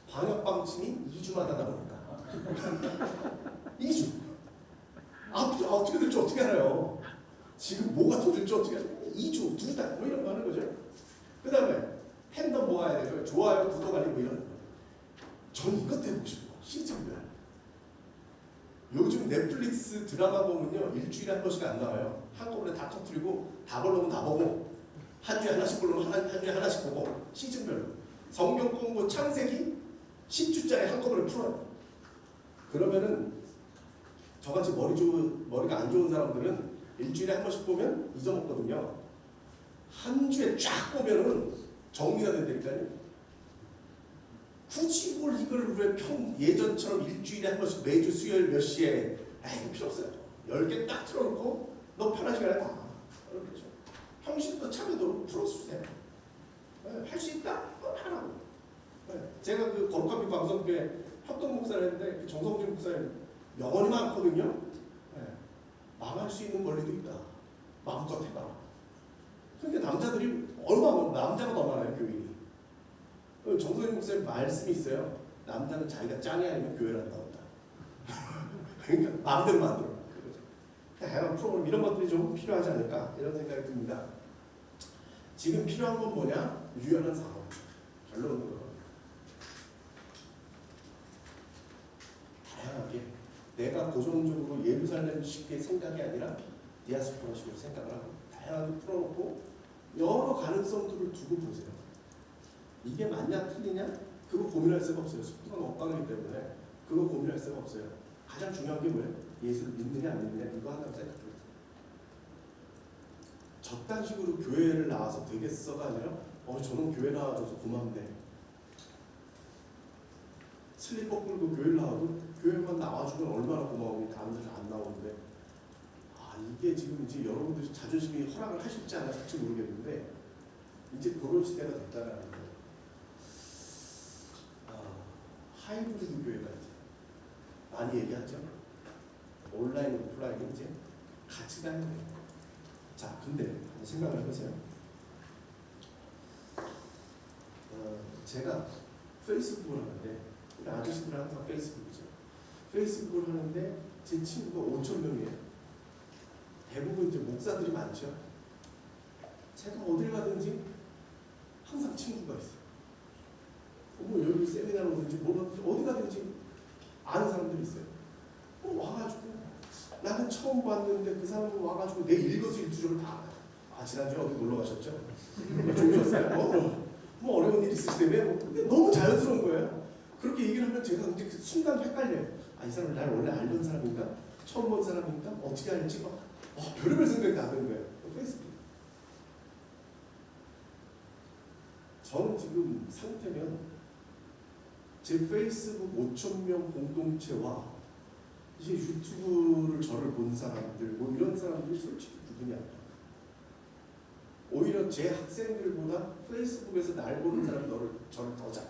방역방침이 2주마다 나오니까. 2주. 어떻게 될지 어떻게 알아요? 지금 뭐가 더 될지 어떻게 알아요? 2주, 2달 뭐 이런 거 하는 거죠. 그 다음에 팬덤 모아야 되고요. 좋아요, 구독, 알림 뭐 이런 거. 저는 이것 해보고 싶어요. 시즌별. 요즘 넷플릭스 드라마 보면요. 일주일에 한 번씩 안 나와요. 한꺼번에 다 터뜨리고 다 보려면 다 보고 한 주에 하나씩 보려면 한 주에 하나씩 보고 시즌별로. 성경 공부 창세기 10주짜리 한꺼번에 풀어요. 그러면은 저같이 머리가 안 좋은 사람들은 일주일에 한 번씩 보면 잊어먹거든요. 한 주에 쫙 보면은 정리가 된다니까요. 굳이 이걸 왜 예전처럼 일주일에 한 번씩 매주 수요일 몇 시에 이거 필요 없어요. 10개 딱 틀어놓고 너 편한 시간에 다 그렇죠. 평신도 참여도 풀어주세요. 할 수 있다? 하라고. 제가 그 거룩한 빛 방송교회 협동 목사를 했는데 그 정성준 목사님 영혼이 많거든요. 망할 수 있는 권리도 있다. 마음껏 해봐. 그러니까 남자들이 남자가 더 많아요, 교인이. 정성준 목사님 말씀이 있어요. 남자는 자기가 짱이 아니면 교회를 안 나온다. 그러니까 마음대로 만들어. 다양한 프로그램 이런 것들이 좀 필요하지 않을까 이런 생각이 듭니다. 지금 필요한 건 뭐냐? 유연한 상황. 결론은 다양하게 내가 고정적으로 예루살렘식의 생각이 아니라 디아스포라식으로 생각을 하고 다양하게 풀어놓고 여러 가능성들을 두고 보세요. 이게 맞냐 틀리냐? 그거 고민할 새가 없어요. 속도가 너무 빠르기 때문에 그거 고민할 새가 없어요. 가장 중요한 게 뭐예요? 예수를 믿느냐 안 믿느냐 이거 하나 생각해보세요. 저딴 식으로 교회를 나와서 되겠어가 아니라 저는 교회 나와줘서 고맙네. 슬리퍼 끌고 교회를 나와도 교회만 나와주면 얼마나 고마우니 다른 데는 안 나오는데 이게 지금 이제 여러분들이 자존심이 허락을 하실지 안 하실지 모르겠는데 이제 그런 시대가 됐다는 거예요. 하이브리드 교회가 이제 많이 얘기하죠. 온라인, 오프라인 이제 같이 가야 돼요. 자, 근데 생각을 해보세요. 제가 페이스북을 하는데 우리 아저씨들 항상 페이스북이죠. 페이스북을 하는데 제 친구가 5,000명이에요. 대부분 이제 목사들이 많죠. 제가 어딜 가든지 항상 친구가 있어요. 여기 세미나를 오든지 어디 가든지 아는 사람들이 있어요. 와가지고 나는 처음 봤는데 그 사람은 와가지고 내 일거수일투족을 다 알아요. 지난주에 어디 놀러 가셨죠? 좋으셨어요? 뭐 어려운 일 있으시다며? 근데 너무 자연스러운 거예요. 그렇게 얘기를 하면 제가 근데 그 순간 헷갈려요. 이 사람을 날 원래 알던 사람인가? 처음 본 사람인가? 어떻게 알지? 별의별 생각이 다 드는 거예요. 페이스북. 저는 지금 상태면 제 페이스북 5,000명 공동체와 이제 유튜브를 저를 본 사람들 뭐 이런 사람들이 솔직히 누구냐. 오히려 제 학생들보다 페이스북에서 날 보는 사람이 저를 더 잘.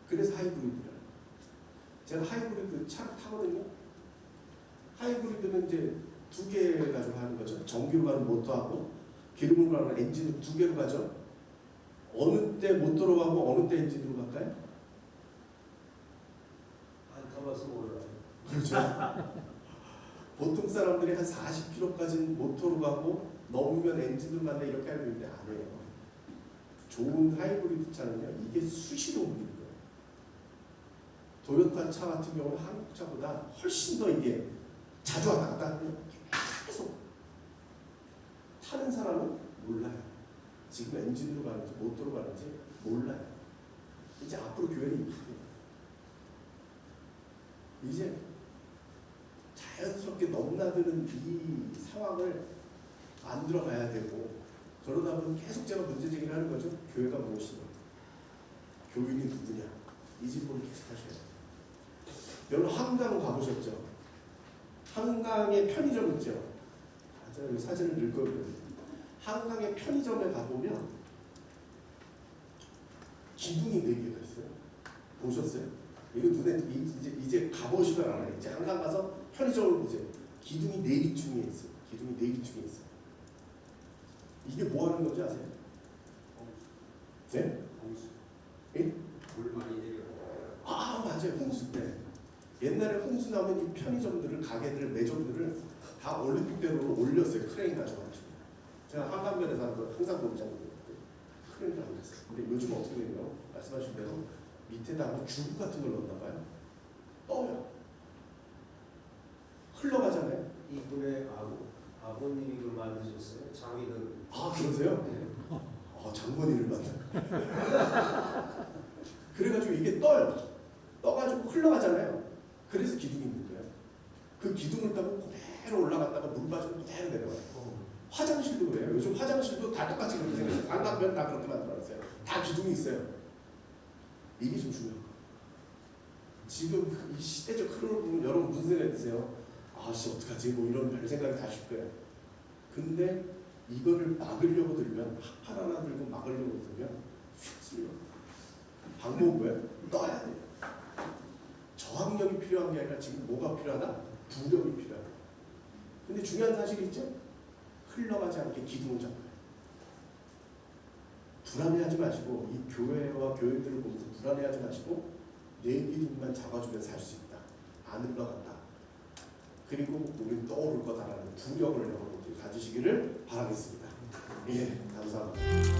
그래서 하이브리드라. 제가 하이브리드 차를 타거든요. 하이브리드는 이제 두 개 가지고 하는 거죠. 전기로 가는 모터하고 기름으로 가는 엔진으로 두 개로 가죠. 어느 때 모터로 가고 어느 때 엔진으로 갈까요? 안 타봐서 몰라요. 그렇죠. 보통 사람들이 한 40km까지는 모터로 가고 넘으면 엔진으로 간다 이렇게 알고 있는데 아니에요. 좋은 하이브리드 차는요, 이게 수시로 움직여요. 도요타 차 같은 경우는 한국 차보다 훨씬 더 이게 자주 왔다 갔다 하는 계속 타는 사람은 몰라요. 지금 엔진으로 가는지 모터로 가는지 몰라요. 이제 앞으로 교회는 이제 자연스럽게 넘나드는 이 상황을 만들어 가야 되고, 그러다 보면 계속 제가 문제 제기를 하는 거죠. 교회가 무엇이냐, 교인이 누구냐, 이 질문을 계속 하셔야 돼요. 여러분 한강 가보셨죠? 한강에 편의점 있죠? 제가 이 사진을 늘 거거든요. 한강에 편의점에 가보면 기둥이 4개가 있어요. 보셨어요? 이거 눈에 이제 가보시면 알아요. 이제 한강 가서 편의점을 보세요. 기둥이 4기둥에 있어요. 기둥이 4기둥에 있어요. 이게 뭐 하는 건지 아세요? 네? 홍수. 예? 물 많이 내려. 아 맞아요. 홍수 때. 옛날에 홍수 나면 이 편의점들을, 가게들, 매점들을 다 올림픽대로로 올렸어요. 크레인 가져가지고. 제가 한강변에서 항상 보잖아요. 크레인을 안 했어요. 근데 요즘 어떻게 되냐면 말씀하신 대로 밑에다 한번 주부 같은 걸 넣나 봐요. 떠요. 흘러가잖아요. 이분의 아버님이 그걸 만드셨어요. 장인은. 아 그러세요? 네. 아 장본인을 만나. 그래가지고 이게 떠요. 떠가지고 흘러가잖아요. 그래서 기둥이 있는 거예요. 그 기둥을 타고 그대로 올라갔다가 물 빠지고 그대로 내려와요. 화장실도 그래요. 요즘 화장실도 다 똑같이 그렇게 생겼어요. 강남변 다 그렇게 만들어놨어요. 다 기둥이 있어요. 이게 좀 중요한 거예요. 지금 이 시대적 흐름을 보면 여러분 무슨 생각이 드세요? 아씨 어떡하지? 뭐 이런 별 생각이 다 하실 거예요. 근데 이거를 막으려고 들면, 합판 하나 들고 막으려고 들면 휙 쓸려. 방법은 뭐예요? 떠야 돼요. 저항력이 필요한 게 아니라 지금 뭐가 필요하다? 부력이 필요하다. 근데 중요한 사실이 있죠? 흘러가지 않게 기둥을 잡아요. 불안해하지 마시고, 이 교회와 교회들을 보면서 불안해하지 마시고, 내 기둥만 잡아주면 살 수 있다. 안 흘러간다. 그리고 우리는 떠오를 거다라는 부력을 여러분들이 가지시기를 바라겠습니다. 예, 감사합니다.